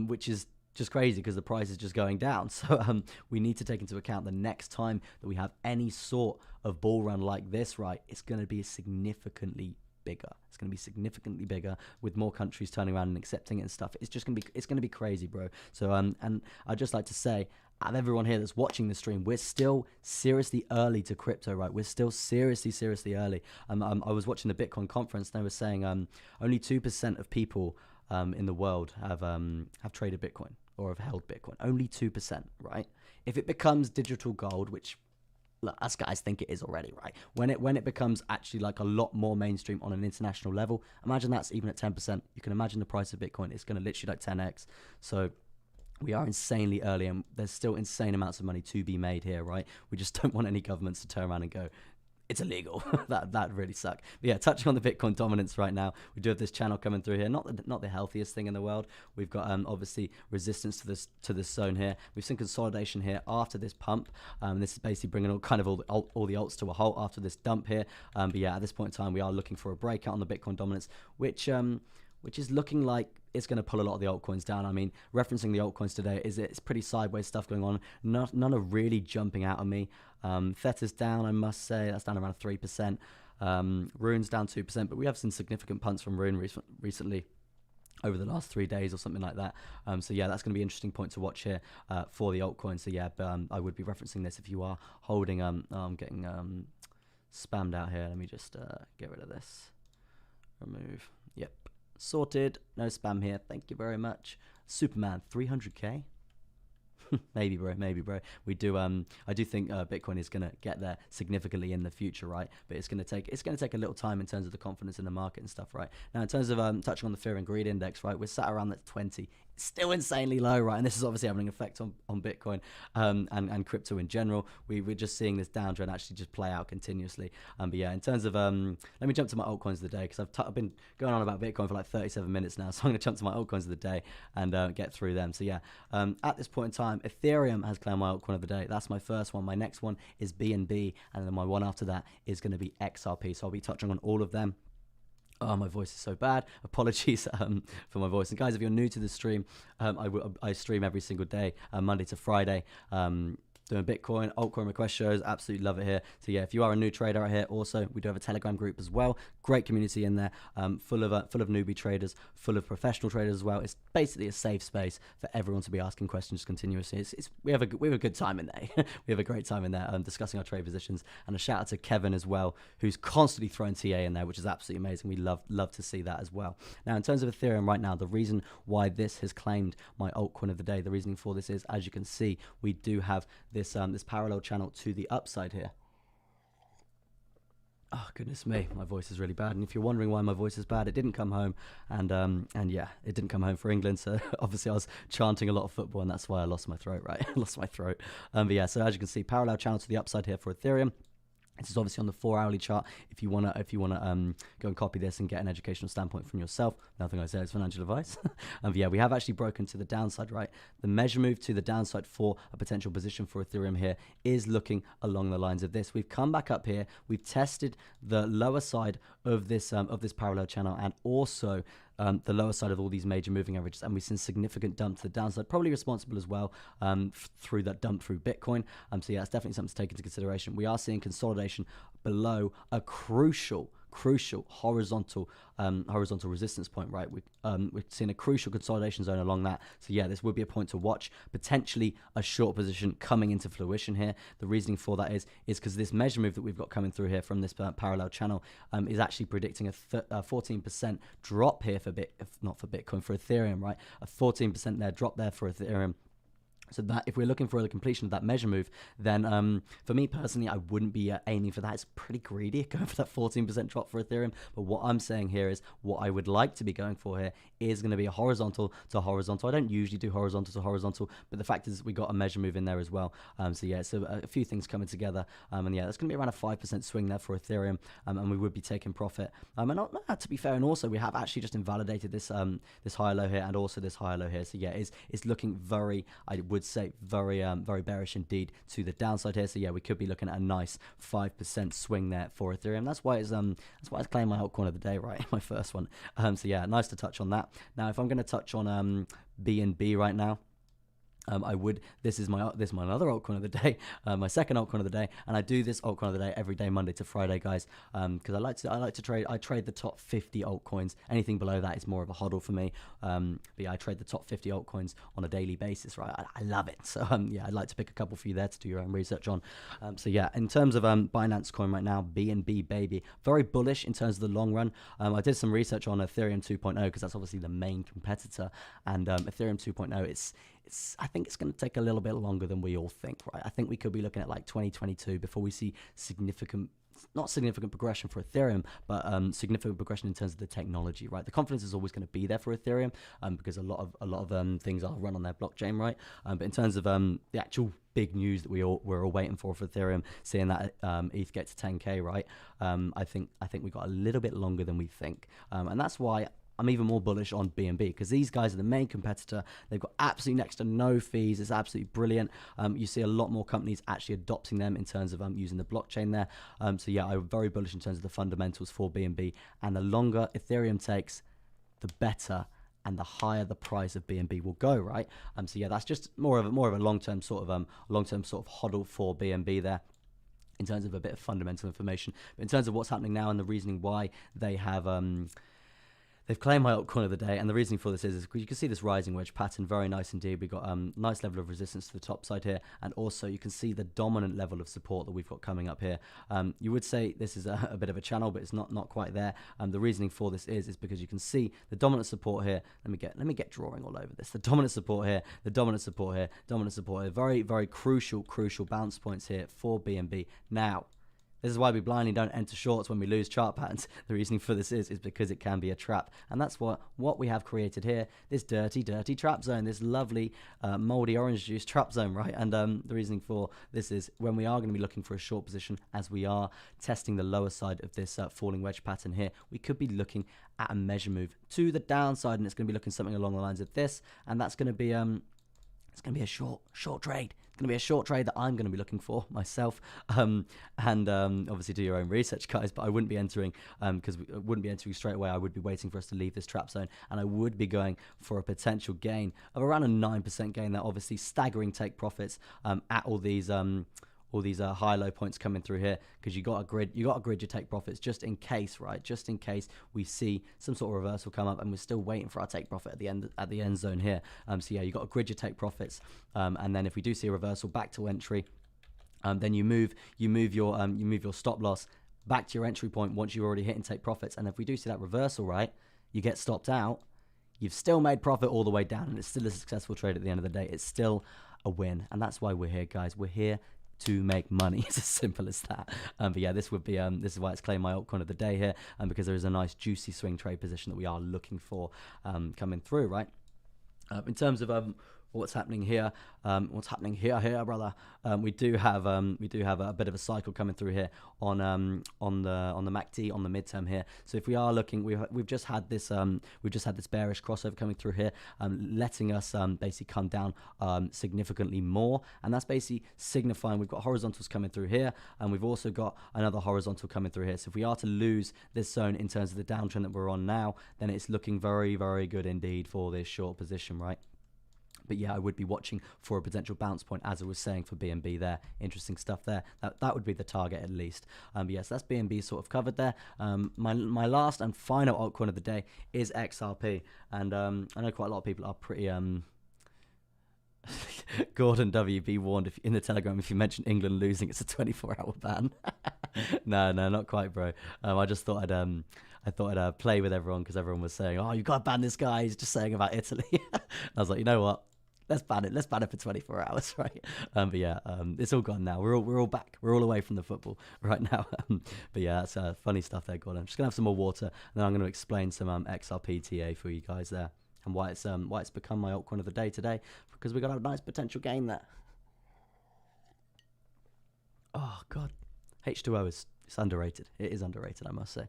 which is just crazy because the price is just going down. So we need to take into account the next time that we have any sort of bull run like this, right? It's going to be significantly bigger. It's going to be significantly bigger with more countries turning around and accepting it and stuff. It's just going to be crazy, bro. So and I'd just like to say, out of everyone here that's watching the stream, we're still seriously early to crypto, right? We're still seriously early. I was watching the Bitcoin conference, and they were saying only 2% of people in the world have traded Bitcoin or have held Bitcoin. Only 2%, right? If it becomes digital gold, which, look, us guys think it is already, right? When it becomes actually like a lot more mainstream on an international level, imagine that's even at 10%. You can imagine the price of Bitcoin. It's going to literally like 10x. So we are insanely early, and there's still insane amounts of money to be made here, right? We just don't want any governments to turn around and go, it's illegal. that really suck. But yeah, touching on the Bitcoin dominance right now, we do have this channel coming through here. Not the healthiest thing in the world. We've got obviously resistance to this zone here. We've seen consolidation here after this pump. This is basically bringing all the alts to a halt after this dump here. But yeah, at this point in time, we are looking for a breakout on the Bitcoin dominance, which is looking like it's going to pull a lot of the altcoins down. I mean, referencing the altcoins today, it's pretty sideways stuff going on. None are really jumping out at me. Theta's down, I must say. That's down around 3%. Rune's down 2%, but we have seen significant punts from Rune recently over the last 3 days or something like that. So yeah, that's going to be an interesting point to watch here for the altcoin. So yeah, I would be referencing this if you are holding. I'm getting spammed out here. Let me just get rid of this. Remove. Yep. Sorted. No spam here. Thank you very much. Superman, 300k. Maybe, bro. We do. I do think Bitcoin is going to get there significantly in the future, right? But it's going to take a little time in terms of the confidence in the market and stuff, right? Now, in terms of touching on the fear and greed index, right? We're sat around that 20. It's still insanely low, right? And this is obviously having an effect on Bitcoin and crypto in general. We're just seeing this downtrend actually just play out continuously. But yeah, in terms of let me jump to my altcoins of the day, because I've been going on about Bitcoin for like 37 minutes now. So I'm going to jump to my altcoins of the day and get through them. So yeah, at this point in time, Ethereum has claimed my altcoin of the day. That's my first one. My next one is BNB, and then my one after that is going to be XRP. So I'll be touching on all of them. Oh, my voice is so bad. Apologies for my voice. And guys, if you're new to the stream, I stream every single day, Monday to Friday. Doing Bitcoin, altcoin request shows, absolutely love it here. So yeah, if you are a new trader out here, also we do have a Telegram group as well. Great community in there, full of newbie traders, full of professional traders as well. It's basically a safe space for everyone to be asking questions continuously. We have a good time in there. We have a great time in there, discussing our trade positions. And a shout out to Kevin as well, who's constantly throwing TA in there, which is absolutely amazing. We love to see that as well. Now, in terms of Ethereum right now, the reason why this has claimed my altcoin of the day, the reasoning for this is, as you can see, we do have this parallel channel to the upside here. Oh, goodness me, my voice is really bad. And if you're wondering why my voice is bad, it didn't come home. And yeah, it didn't come home for England. So obviously I was chanting a lot of football, and that's why I lost my throat, right? I lost my throat. But yeah, so as you can see, parallel channel to the upside here for Ethereum. This is obviously on the 4-hourly chart. If you wanna go and copy this and get an educational standpoint from yourself, nothing I say is financial advice. But yeah, we have actually broken to the downside, right? The measure move to the downside for a potential position for Ethereum here is looking along the lines of this. We've come back up here. We've tested the lower side of this parallel channel, and also the lower side of all these major moving averages, and we've seen significant dump to the downside, probably responsible as well through that dump through Bitcoin. So yeah, it's definitely something to take into consideration. We are seeing consolidation below a crucial horizontal resistance point, right? We've seen a crucial consolidation zone along that. So yeah, this would be a point to watch, potentially a short position coming into fruition here. The reasoning for that is because this measure move that we've got coming through here from this parallel channel is actually predicting a 14% drop here for Ethereum, right? A 14% there drop there for Ethereum. So that if we're looking for the completion of that measure move, then for me personally, I wouldn't be aiming for that. It's pretty greedy going for that 14% drop for Ethereum. But what I'm saying here is what I would like to be going for here is going to be a horizontal to horizontal. I don't usually do horizontal to horizontal, but the fact is we got a measure move in there as well. So yeah, so a few things coming together. And yeah, that's going to be around a 5% swing there for Ethereum, and we would be taking profit. And to be fair, and also we have actually just invalidated this this higher low here and also this higher low here. So yeah, it's looking very, I would say very bearish indeed to the downside here. So yeah, we could be looking at a nice 5% swing there for Ethereum. That's why it's claimed my altcoin of the day, right? My first one. So yeah, nice to touch on that. Now, if I'm going to touch on BNB right now, this is my another altcoin of the day, my second altcoin of the day, and I do this altcoin of the day every day, Monday to Friday, guys, because I like to trade. I trade the top 50 altcoins. Anything below that is more of a hodl for me. But yeah, I trade the top 50 altcoins on a daily basis, right? I love it. So yeah, I'd like to pick a couple for you there to do your own research on. So yeah, in terms of Binance Coin right now, BNB baby, very bullish in terms of the long run. I did some research on Ethereum 2.0 because that's obviously the main competitor, and Ethereum 2.0 I think it's going to take a little bit longer than we all think, right? I think we could be looking at like 2022 before we see not significant progression for Ethereum, but significant progression in terms of the technology, right? The confidence is always going to be there for Ethereum because a lot of things are run on their blockchain, right? But in terms of the actual big news that we're all waiting for Ethereum, seeing that ETH get to 10K, right? I think we got a little bit longer than we think, and that's why I'm even more bullish on BNB, because these guys are the main competitor. They've got absolutely next to no fees. It's absolutely brilliant. You see a lot more companies actually adopting them in terms of using the blockchain there. So yeah, I'm very bullish in terms of the fundamentals for BNB. And the longer Ethereum takes, the better and the higher the price of BNB will go, right? So yeah, that's just more of a long-term sort of hodl for BNB there. in terms of a bit of fundamental information. But in terms of what's happening now and the reasoning why they have they've claimed my altcoin of the day, and the reasoning for this is you can see this rising wedge pattern, very nice indeed. We've got nice level of resistance to the top side here, and also you can see the dominant level of support that we've got coming up here. You would say this is a bit of a channel, but it's not quite there. The reasoning for this is because you can see the dominant support here. Let me get drawing all over this. The dominant support here, the dominant support here, dominant support here. Very, very crucial bounce points here for BNB. Now, this is why we blindly don't enter shorts when we lose chart patterns. The reasoning for this is because it can be a trap. And that's what we have created here, this dirty trap zone, this lovely moldy orange juice trap zone, right? And the reasoning for this is when we are going to be looking for a short position, as we are testing the lower side of this falling wedge pattern here, we could be looking at a measure move to the downside, and it's going to be looking something along the lines of this, and that's going to be it's going to be a short trade. It's going to be a short trade that I'm going to be looking for myself. Obviously do your own research, guys, but I wouldn't be entering because I wouldn't be entering straight away. I would be waiting for us to leave this trap zone, and I would be going for a potential gain of around a 9% gain. That obviously staggering take profits at all these high low points coming through here, because you got to grid your take profits just in case, right? Just in case we see some sort of reversal come up, and we're still waiting for our take profit at the end zone here. So yeah, you got to grid your take profits, and then if we do see a reversal back to entry, then you move your stop loss back to your entry point once you're already hitting take profits. And if we do see that reversal, right, you get stopped out. You've still made profit all the way down, and it's still a successful trade at the end of the day. It's still a win, and that's why we're here, guys. We're here to make money. It's as simple as that. But yeah, this would be this is why it's claimed my altcoin of the day here, because there is a nice juicy swing trade position that we are looking for coming through, right? In terms of what's happening here, brother, we do have a bit of a cycle coming through here on the MACD, on the midterm here. So if we are looking, we've just had this bearish crossover coming through here, letting us basically come down significantly more, and that's basically signifying we've got horizontals coming through here, and we've also got another horizontal coming through here. So if we are to lose this zone in terms of the downtrend that we're on now, then it's looking very, very good indeed for this short position, right? But yeah, I would be watching for a potential bounce point, as I was saying, for BNB there. Interesting stuff there. That would be the target at least. But yes, that's BNB sort of covered there. My last and final altcoin of the day is XRP. And I know quite a lot of people are pretty... Gordon WB warned in the Telegram, if you mention England losing, it's a 24-hour ban. No, not quite, bro. I just thought I'd play with everyone, because everyone was saying, oh, you got to ban this guy, he's just saying about Italy. I was like, you know what? Let's ban it for 24 hours, right? But yeah, it's all gone now. We're all back. We're all away from the football right now. But yeah, that's funny stuff there, Gordon. I'm just gonna have some more water, and then I'm gonna explain some XRPTA for you guys there, and why it's become my altcoin of the day today, because we got a nice potential gain there. Oh god, H2O it's underrated. It is underrated, I must say.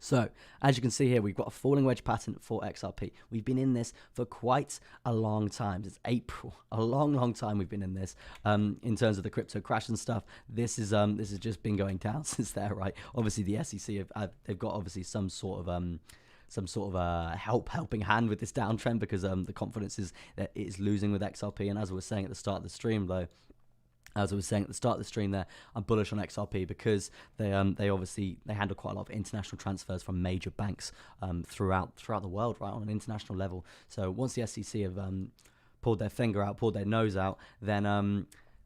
So, as you can see here, we've got a falling wedge pattern for XRP. We've been in this for quite a long time. It's April, a long time we've been in this. In terms of the crypto crash and stuff, this has just been going down since there, right? Obviously, the SEC they've got obviously some sort of helping hand with this downtrend, because the confidence is that it is losing with XRP. And as I was saying at the start of the stream, though. As I was saying at the start of the stream there, I'm bullish on XRP because they handle quite a lot of international transfers from major banks throughout the world, right, on an international level. So once the SEC have pulled their nose out, then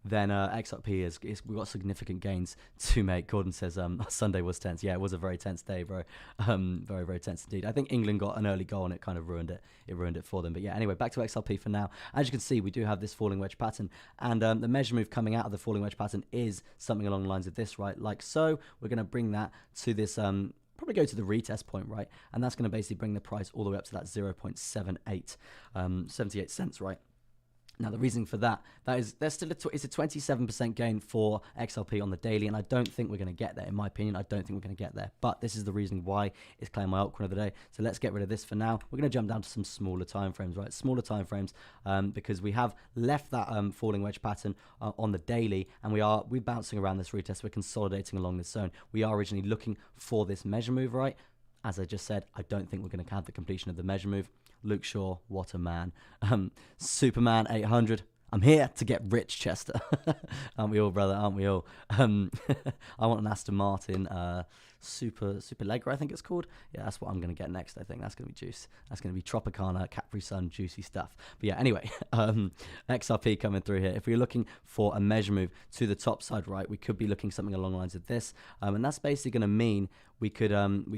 XRP we've got significant gains to make. Gordon says Sunday was tense. Yeah, it was a very tense day, bro. Very, very tense indeed. I think England got an early goal, and it kind of ruined it. It ruined it for them. But yeah, anyway, back to XRP for now. As you can see, we do have this falling wedge pattern, and the measure move coming out of the falling wedge pattern is something along the lines of this, right? Like so. We're going to bring that to this probably go to the retest point, right? And that's going to basically bring the price all the way up to that 0.78 78 cents, right? Now, the reason for that is there's still it's a 27% gain for XRP on the daily, and I don't think we're going to get there. In my opinion, I don't think we're going to get there. But this is the reason why it's claimed my altcoin of the day. So let's get rid of this for now. We're going to jump down to some smaller time frames, right? Smaller time frames, because we have left that falling wedge pattern on the daily, and we're bouncing around this retest. We're consolidating along this zone. We are originally looking for this measure move, right? As I just said, I don't think we're going to have the completion of the measure move. Luke Shaw, what a man. Superman 800, I'm here to get rich, Chester. Aren't we all, brother? Aren't we all? I want an Aston Martin Super Legra, I think it's called. Yeah, that's what I'm going to get next, I think. That's going to be juice. That's going to be Tropicana, Capri Sun, juicy stuff. But yeah, anyway, XRP coming through here. If we're looking for a measure move to the top side, right, we could be looking something along the lines of this. And that's basically going to mean we could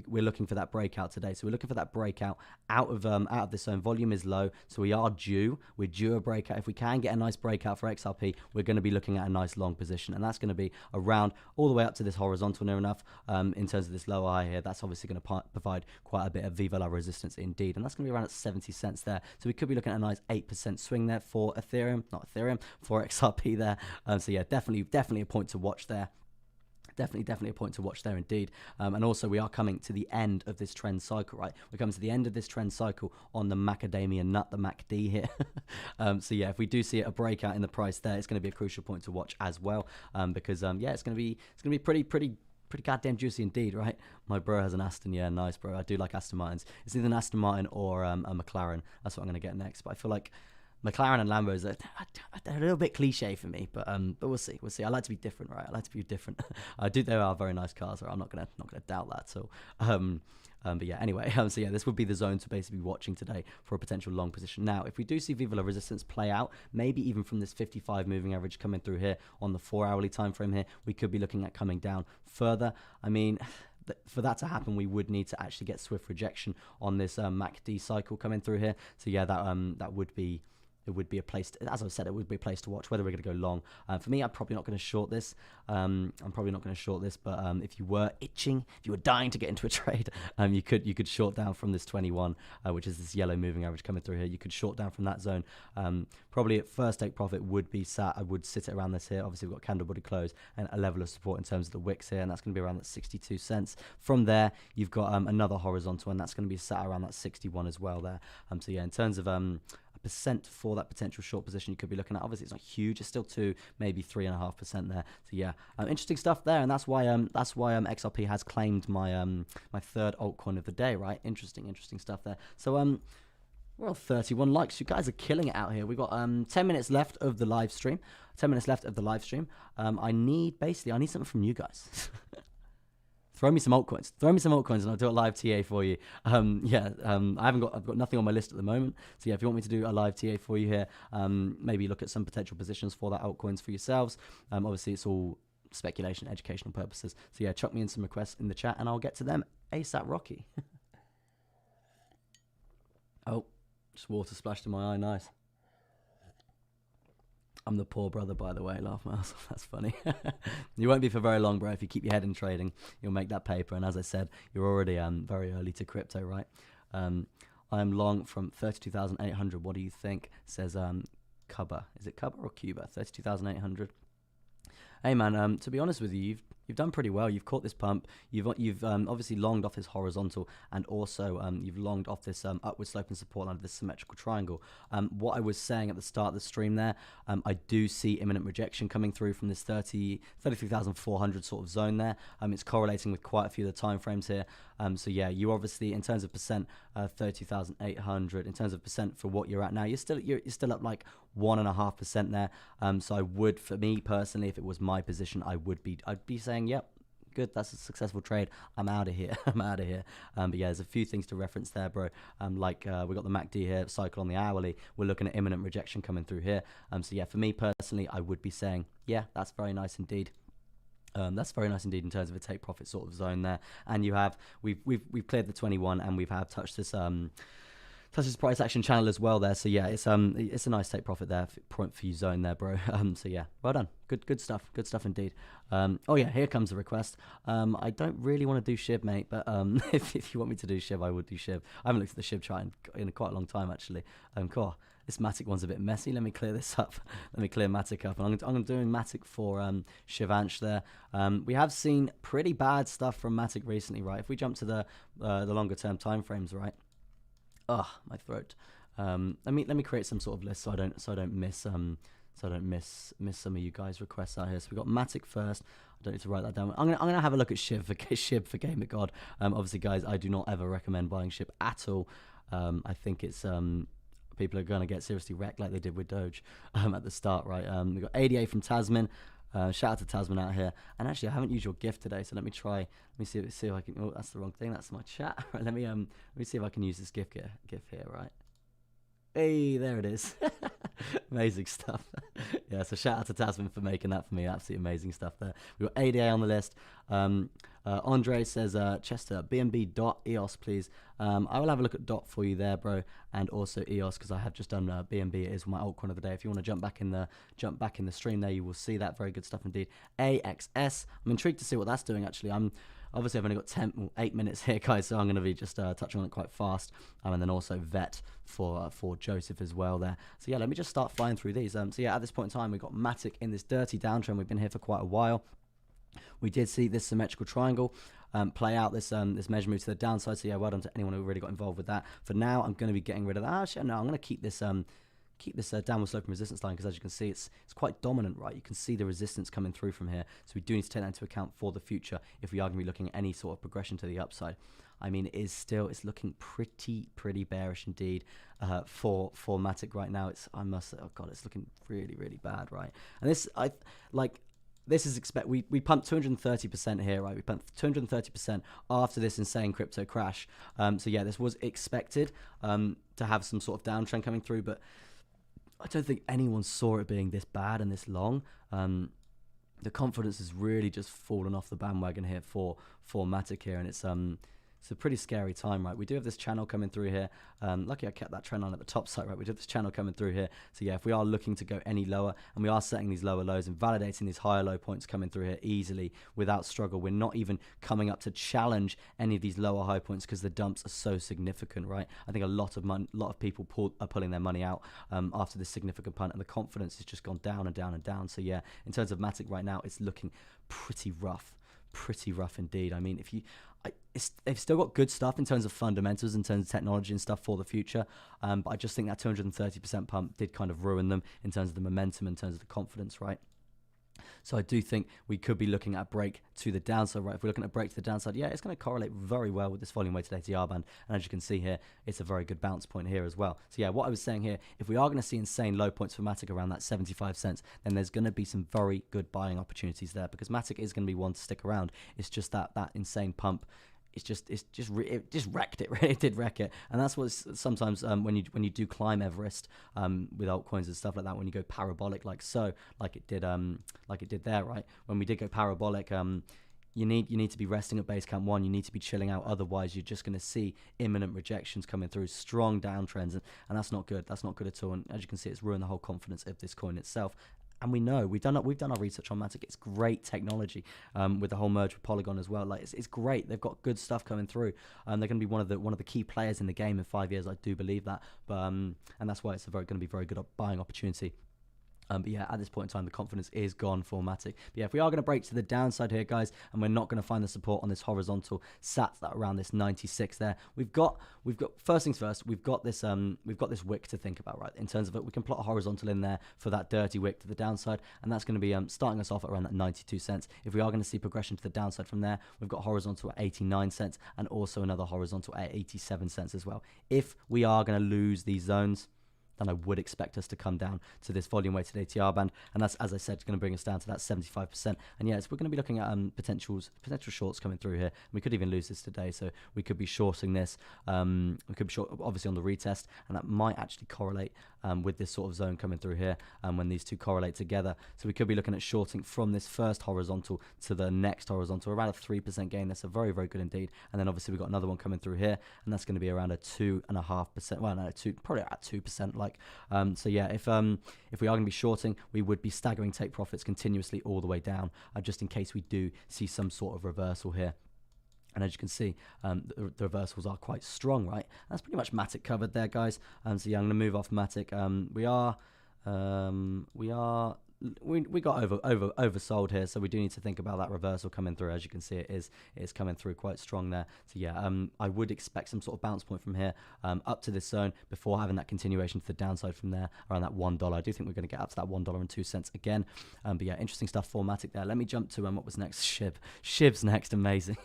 we're looking for that breakout today. So we're looking for that breakout out of this zone. Volume is low, so we're due a breakout. If we can get a nice breakout for XRP, we're going to be looking at a nice long position, and that's going to be around all the way up to this horizontal near enough. In terms of this lower high here, that's obviously going to provide quite a bit of Viva la resistance indeed, and that's going to be around at 70 cents there. So we could be looking at a nice 8% swing there for for XRP there. So yeah, definitely a point to watch there. Definitely a point to watch there indeed. And also we are coming to the end of this trend cycle, right? We're coming to the end of this trend cycle on the macadamia nut, the MACD here. So yeah, if we do see a breakout in the price there, it's going to be a crucial point to watch as well. Because yeah, it's going to be pretty goddamn juicy indeed, right? My bro has an Aston. Yeah, nice, bro. I do like Aston Martins. It's either an Aston Martin or a McLaren. That's what I'm going to get next. But I feel like McLaren and Lambos are a little bit cliche for me, but we'll see. I like to be different, right? I like to be different. There are very nice cars, right? I'm not gonna doubt that. So, but yeah, anyway, so yeah, this would be the zone to basically be watching today for a potential long position. Now, if we do see Viva la resistance play out, maybe even from this 55 moving average coming through here on the 4-hourly time frame here, we could be looking at coming down further. I mean, for that to happen, we would need to actually get swift rejection on this MACD cycle coming through here. So yeah, that would be. It would be a place, as I said, it would be a place to watch whether we're going to go long. For me, I'm probably not going to short this. But if you were itching, if you were dying to get into a trade, you could short down from this 21, which is this yellow moving average coming through here. You could short down from that zone. Probably at first take profit I would sit it around this here. Obviously, we've got candle body close and a level of support in terms of the wicks here, and that's going to be around that 62 cents. From there, you've got another horizontal, and that's going to be sat around that 61 as well there. So yeah, in terms of percent for that potential short position you could be looking at. Obviously, it's not huge. It's still 2, maybe 3.5% there. So yeah, interesting stuff there, and that's why XRP has claimed my my third altcoin of the day. Right, interesting stuff there. So we're on 31 likes. You guys are killing it out here. We've got 10 minutes left of the live stream. I need something from you guys. Throw me some altcoins, and I'll do a live TA for you. I've got nothing on my list at the moment. So yeah, if you want me to do a live TA for you here, maybe look at some potential positions for that altcoins for yourselves. Obviously, it's all speculation, educational purposes. So yeah, chuck me in some requests in the chat, and I'll get to them ASAP. Rocky. Oh, just water splashed in my eye. Nice. I'm the poor brother, by the way. Laugh myself. That's funny. You won't be for very long, bro. If you keep your head in trading, you'll make that paper. And as I said, you're already very early to crypto, right? I am long from 32,800. What do you think? Says Cuba. Is it Cuba or Cuba? 32,800. Hey man, to be honest with you, you've done pretty well. You've caught this pump. You've obviously longed off this horizontal, and also you've longed off this upward sloping support line of this symmetrical triangle. What I was saying at the start of the stream there, I do see imminent rejection coming through from this 33,400 sort of zone there. It's correlating with quite a few of the time frames here. So yeah, you obviously, in terms of percent, 32,800. In terms of percent for what you're at now, you're still up like 1.5% there. So I would, for me personally, if it was my position, I'd be saying, yep, good, that's a successful trade. I'm out of here. But yeah, there's a few things to reference there, bro. We got the MACD here, cycle on the hourly. We're looking at imminent rejection coming through here. So yeah, for me personally, I would be saying, yeah, that's very nice indeed. That's very nice indeed in terms of a take profit sort of zone there. And we've cleared the 21, and we've touched this price action channel as well there. So yeah, it's a nice take profit there for you zone there, bro. So yeah, well done. Good stuff indeed. Oh yeah, here comes the request. I don't really want to do SHIB, mate, but if you want me to do SHIB, I would do SHIB. I haven't looked at the SHIB chart in quite a long time actually. Cool. This Matic one's a bit messy. Let me clear this up. Let me clear Matic up. And I'm doing Matic for Shivansh there. We have seen pretty bad stuff from Matic recently, right? If we jump to the longer term time frames, right? Oh, my throat. Let me create some sort of list so I don't miss some of you guys' requests out here. So we got Matic first. I don't need to write that down. I'm gonna have a look at SHIB for Game of God. Obviously, guys, I do not ever recommend buying SHIB at all. I think it's people are going to get seriously wrecked like they did with Doge at the start, right? We've got ADA from Tasman. Shout out to Tasman out here. And actually, I haven't used your GIF today, so let me try. Let me see if I can. Oh, that's the wrong thing. That's my chat. Right, let me see if I can use this GIF here. Right. Hey, there it is. Amazing stuff. Yeah, so shout out to Tasman for making that for me. Absolutely amazing stuff there. We've got ADA on the list. Andre says, Chester, BNB dot EOS, please. I will have a look at dot for you there, bro, and also EOS, because I have just done BNB. It is my altcoin of the day. If you want to jump back in the stream there, you will see that. Very good stuff indeed. AXS. I'm intrigued to see what that's doing, actually. Obviously, I've only got 8 minutes here, guys, so I'm going to be just touching on it quite fast. And then also VET for Joseph as well there. So, yeah, let me just start flying through these. So, yeah, at this point in time, we've got Matic in this dirty downtrend. We've been here for quite a while. We did see this symmetrical triangle play out, this measure move to the downside. So, yeah, well done to anyone who really got involved with that. For now, I'm going to be getting rid of that. Actually, no, I'm going to keep this downward sloping resistance line, because as you can see, it's quite dominant, right? You can see the resistance coming through from here, so we do need to take that into account for the future if we are going to be looking at any sort of progression to the upside. I mean, it's looking pretty bearish indeed for Matic right now. Oh god, it's looking really bad, right? And this is we pumped 230% here, right? We pumped 230% after this insane crypto crash. So yeah, this was expected to have some sort of downtrend coming through, but I don't think anyone saw it being this bad and this long. The confidence has really just fallen off the bandwagon here for Matic here, and it's a pretty scary time, right? We do have this channel coming through here. Lucky I kept that trend line at the top side, right? We do have this channel coming through here. So yeah, if we are looking to go any lower, and we are setting these lower lows and validating these higher low points coming through here easily without struggle, we're not even coming up to challenge any of these lower high points because the dumps are so significant, right? I think a lot of people are pulling their money out after this significant punt, and the confidence has just gone down and down and down. So yeah, in terms of Matic right now, it's looking pretty rough indeed. I mean, they've still got good stuff in terms of fundamentals, in terms of technology and stuff for the future, but I just think that 230% pump did kind of ruin them in terms of the momentum, in terms of the confidence, right? So I do think we could be looking at a break to the downside, right? If we're looking at a break to the downside, yeah, it's going to correlate very well with this volume weighted ATR band. And as you can see here, it's a very good bounce point here as well. So yeah, what I was saying here, if we are going to see insane low points for Matic around that 75 cents, then there's going to be some very good buying opportunities there, because Matic is going to be one to stick around. It's just that insane pump. It just wrecked it. Really, it did wreck it, and that's what sometimes when you do climb Everest with altcoins and stuff like that, when you go parabolic like it did there, right? When we did go parabolic, you need to be resting at base camp 1. You need to be chilling out, otherwise you're just going to see imminent rejections coming through, strong downtrends, and that's not good. That's not good at all. And as you can see, it's ruined the whole confidence of this coin itself. And we know we've done our research on Matic. It's great technology with the whole merge with Polygon as well. Like it's great. They've got good stuff coming through. They're going to be one of the key players in the game in 5 years. I do believe that. But and that's why it's going to be very good buying opportunity. But yeah, at this point in time, the confidence is gone for Matic. But yeah, if we are going to break to the downside here, guys, and we're not going to find the support on this horizontal, sat that around this 96 there. We've got first things first. We've got this wick to think about, right? In terms of it, we can plot a horizontal in there for that dirty wick to the downside, and that's going to be starting us off at around that 92 cents. If we are going to see progression to the downside from there, we've got horizontal at 89 cents and also another horizontal at 87 cents as well. If we are going to lose these zones, then I would expect us to come down to this volume weighted ATR band, and that's, as I said, going to bring us down to that 75%. And yes, we're going to be looking at potential shorts coming through here. We could even lose this today, so we could be shorting this. We could be short, obviously, on the retest, and that might actually correlate with this sort of zone coming through here, when these two correlate together. So we could be looking at shorting from this first horizontal to the next horizontal, around a 3% gain. That's a very, very good indeed. And then obviously we've got another one coming through here, and that's going to be around a 2.5%. Well, no, probably at 2%. So yeah, if we are going to be shorting, we would be staggering take profits continuously all the way down, just in case we do see some sort of reversal here. And as you can see, the reversals are quite strong, right? That's pretty much Matic covered there, guys. So yeah, I'm going to move off Matic. We got oversold here, so we do need to think about that reversal coming through. As you can see, it is coming through quite strong there. So yeah, I would expect some sort of bounce point from here up to this zone before having that continuation to the downside from there around that $1. I do think we're going to get up to that $1.02 again. But yeah, interesting stuff for Matic there. Let me jump to what was next. Shib's next. Amazing.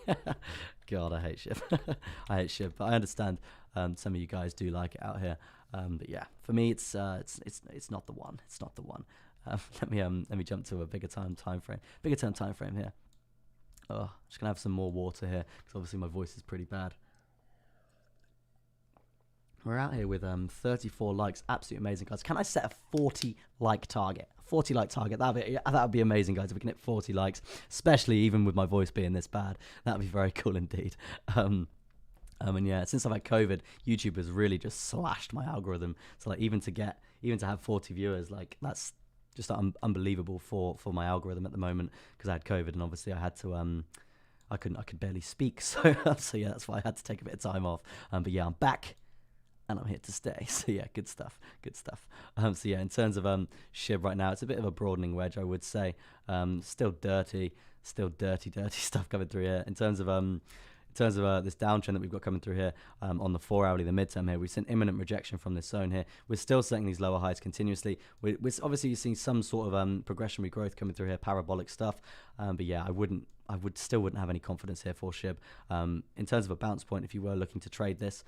God, I hate Shib. I hate Shib, but I understand some of you guys do like it out here. But yeah, for me, it's not the one. It's not the one. Let me jump to a bigger time frame here. Oh, just gonna have some more water here because obviously my voice is pretty bad. We're out here with 34 likes. Absolutely amazing, guys. Can I set a 40 like target? 40 like target. That'd be amazing, guys. If we can hit 40 likes, especially even with my voice being this bad, that'd be very cool indeed. And yeah, since I've had COVID, YouTube has really just slashed my algorithm. So like even to have 40 viewers, like that's just unbelievable for my algorithm at the moment, because I had COVID and obviously I had to I could barely speak. So yeah, that's why I had to take a bit of time off. But yeah, I'm back and I'm here to stay. So yeah, good stuff. So yeah, in terms of SHIB right now, it's a bit of a broadening wedge, I would say. Still dirty stuff coming through here. In terms of this downtrend that we've got coming through here on the 4 hourly, the midterm here, we've seen imminent rejection from this zone here. We're still setting these lower highs continuously. We're obviously seeing some sort of progressionary growth coming through here, parabolic stuff. But yeah, I still wouldn't have any confidence here for SHIB. In terms of a bounce point, if you were looking to trade this,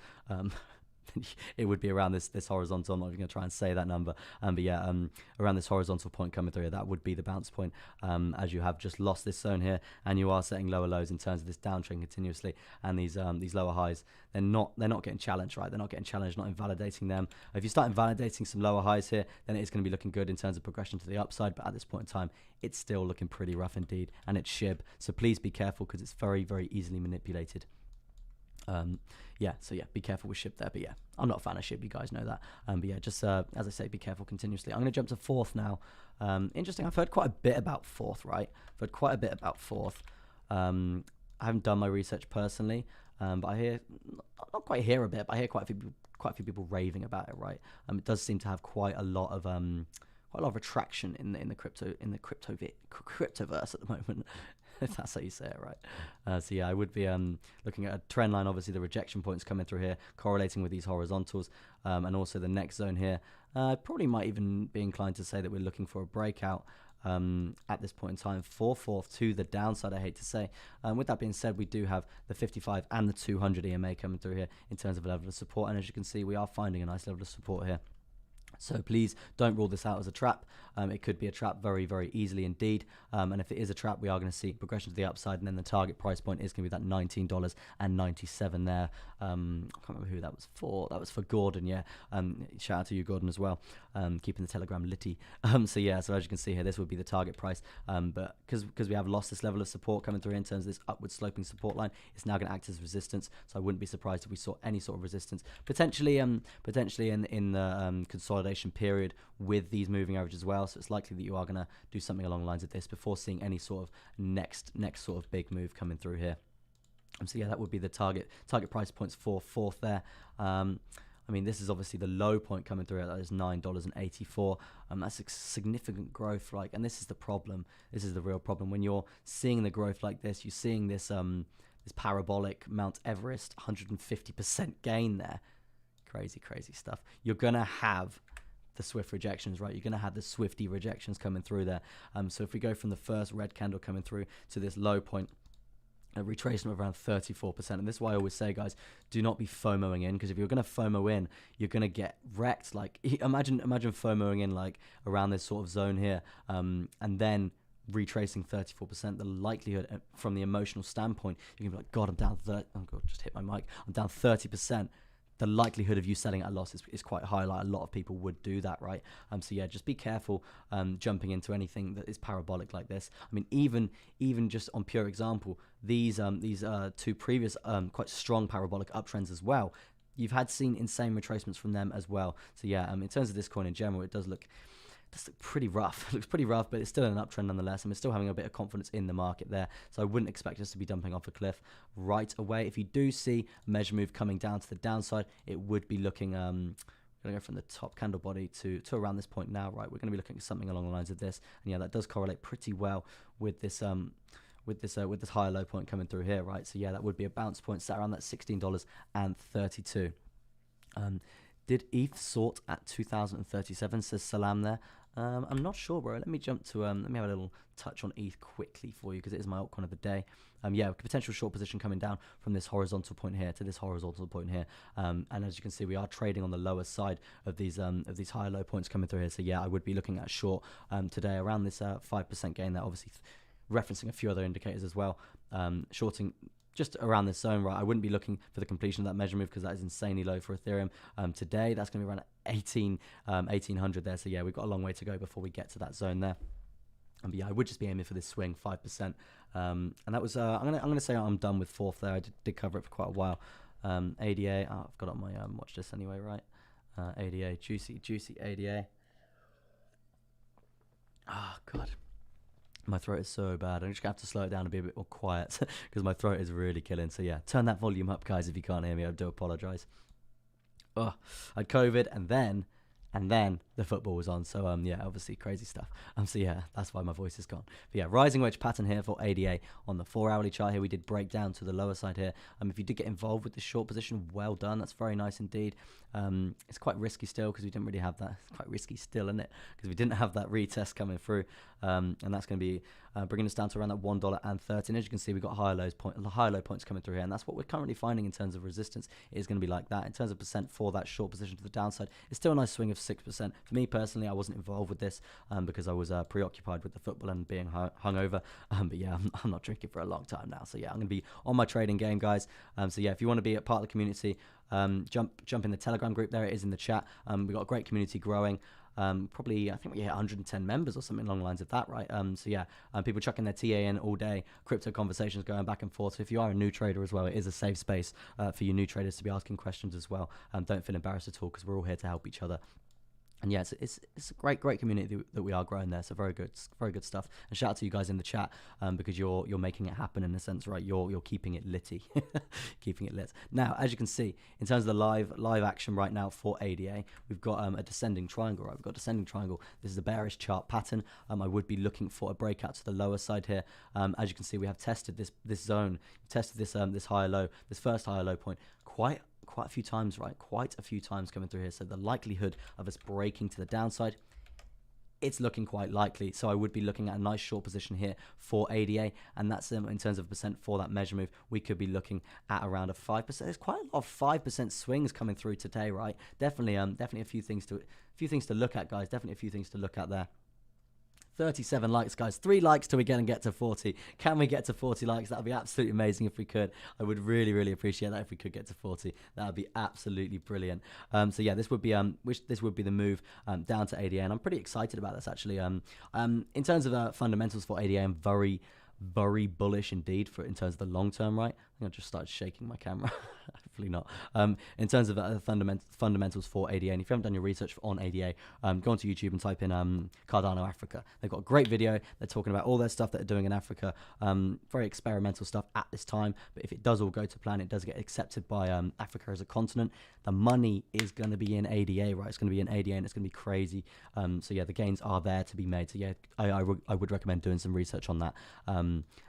it would be around this horizontal. I'm not even going to try and say that number, but yeah, around this horizontal point coming through here, that would be the bounce point, as you have just lost this zone here and you are setting lower lows in terms of this downtrend continuously, and these lower highs, they're not getting challenged, right? They're not getting challenged, not invalidating them. If you start invalidating some lower highs here, then it is going to be looking good in terms of progression to the upside, but at this point in time, it's still looking pretty rough indeed, and it's SHIB, so please be careful because it's very, very easily manipulated. Yeah, so yeah, be careful with SHIB there. But yeah, I'm not a fan of SHIB, you guys know that. But yeah, just as I say, be careful continuously. I'm going to jump to fourth now. Interesting, I've heard quite a bit about fourth, right? I've heard quite a bit about fourth. I haven't done my research personally, but I hear, not quite hear a bit, but I hear quite a few people raving about it, right? It does seem to have quite a lot of attraction in the cryptoverse at the moment. If that's how you say it, right? So yeah, I would be looking at a trend line. Obviously, the rejection points coming through here, correlating with these horizontals, and also the next zone here. Probably might even be inclined to say that we're looking for a breakout at this point in time for fourth to the downside, I hate to say. With that being said, we do have the 55 and the 200 EMA coming through here in terms of a level of support, and as you can see, we are finding a nice level of support here. So please don't rule this out as a trap. It could be a trap very, very easily indeed. And if it is a trap, we are going to see progression to the upside, and then the target price point is going to be that $19.97 there. I can't remember who that was for. That was for Gordon, yeah. Shout out to you, Gordon, as well. Keeping the Telegram litty. So yeah, so as you can see here, this would be the target price. But because we have lost this level of support coming through in terms of this upward sloping support line, it's now going to act as resistance. So I wouldn't be surprised if we saw any sort of resistance, potentially in the consolidation period with these moving averages as well. So it's likely that you are going to do something along the lines of this before seeing any sort of next sort of big move coming through here. So yeah, that would be the target price points for fourth there. I mean, this is obviously the low point coming through. That is $9.84. That's a significant growth, like, and this is the problem. This is the real problem. When you're seeing the growth like this, you're seeing this this parabolic Mount Everest 150% gain there. Crazy stuff. You're gonna have the swift rejections, right? You're going to have the swifty rejections coming through there. So if we go from the first red candle coming through to this low point, a retracement of around 34%. And this is why I always say, guys, do not be FOMOing in, because if you're going to FOMO in, you're going to get wrecked. Like, imagine FOMOing in like around this sort of zone here, and then retracing 34%. The likelihood from the emotional standpoint, you can be like, God, I'm down 30. Oh God, just hit my mic. I'm down 30%. The likelihood of you selling at a loss is quite high. Like, a lot of people would do that, right? So yeah, just be careful jumping into anything that is parabolic like this. I mean, even just on pure example, these two previous quite strong parabolic uptrends as well, you've seen insane retracements from them as well. So yeah, in terms of this coin in general, it does look pretty rough. It looks pretty rough, but it's still an uptrend nonetheless, and we're still having a bit of confidence in the market there. So I wouldn't expect us to be dumping off a cliff right away. If you do see a measure move coming down to the downside, it would be looking going to go from the top candle body to around this point now, right? We're going to be looking at something along the lines of this, and yeah, that does correlate pretty well with this higher low point coming through here, right? So yeah, that would be a bounce point set around that $16.32. Did ETH sort at 2037, says Salam there. I'm not sure, bro. Let me jump to let me have a little touch on ETH quickly for you because it is my altcoin of the day. Yeah, potential short position coming down from this horizontal point here to this horizontal point here. And as you can see, we are trading on the lower side of these high low points coming through here. So yeah, I would be looking at short today around this 5% gain there. Obviously, referencing a few other indicators as well. Shorting just around this zone, right? I wouldn't be looking for the completion of that measure move because that is insanely low for Ethereum. Today, that's going to be around 1800 there. So yeah, we've got a long way to go before we get to that zone there. But yeah, I would just be aiming for this swing 5%. And that was I'm gonna say I'm done with fourth there. I did cover it for quite a while. ADA, I've got on my watch this anyway, right? ADA, juicy ADA. Oh god. My throat is so bad. I'm just gonna have to slow it down and be a bit more quiet because my throat is really killing. So yeah, turn that volume up, guys, if you can't hear me. I do apologize. Oh, I had COVID and then the football was on. So yeah, obviously crazy stuff. So yeah, that's why my voice is gone. But yeah, rising wedge pattern here for ADA on the 4-hourly chart here. We did break down to the lower side here. If you did get involved with the short position, well done. That's very nice indeed. It's quite risky still because we didn't really have that. It's quite risky still, isn't it? Because we didn't have that retest coming through. And that's going to be bringing us down to around that $1.13. As you can see, we've got high low points coming through here, and that's what we're currently finding in terms of resistance. It is going to be like that in terms of percent for that short position to the downside. It's still a nice swing of 6%. For me personally, I wasn't involved with this because I was preoccupied with the football and being hungover. But yeah, I'm not drinking for a long time now. So yeah, I'm going to be on my trading game, guys. So yeah, if you want to be a part of the community, jump in the Telegram group. There it is in the chat. We've got a great community growing. Probably, I think we hit 110 members or something along the lines of that, right? So yeah, people chucking their TA in all day, crypto conversations going back and forth. So if you are a new trader as well, it is a safe space for you new traders to be asking questions as well. Don't feel embarrassed at all because we're all here to help each other. And yeah, it's a great community that we are growing there. So very good stuff. And shout out to you guys in the chat because you're making it happen in a sense, right? You're keeping it litty, keeping it lit. Now, as you can see, in terms of the live action right now for ADA, we've got a descending triangle, right? We've got a descending triangle. This is a bearish chart pattern. I would be looking for a breakout to the lower side here. As you can see, we have tested this zone, tested this higher low, this first higher low point quite a few times, right? Quite a few times coming through here. So the likelihood of us breaking to the downside, it's looking quite likely. So I would be looking at a nice short position here for ADA, and that's in terms of percent for that measure move. We could be looking at around a 5%. There's quite a lot of 5% swings coming through today, right? Definitely a few things to look at, guys. Definitely a few things to look at there. 37 likes, guys. 3 likes till we get to 40. Can we get to 40 likes? That would be absolutely amazing if we could. I would really appreciate that if we could get to 40. That would be absolutely brilliant. So yeah, this would be the move down to ADA, and I'm pretty excited about this actually. In terms of fundamentals for ADA, I'm very bullish indeed in terms of the long term, right? I think I just started shaking my camera. Hopefully not. In terms of fundamentals for ADA, and if you haven't done your research on ADA, go onto YouTube and type in Cardano Africa. They've got a great video. They're talking about all their stuff that they're doing in Africa. Very experimental stuff at this time, but if it does all go to plan, it does get accepted by Africa as a continent. The money is going to be in ADA, right? It's going to be in ADA, and it's going to be crazy. So yeah, the gains are there to be made. So yeah, I would recommend doing some research on that.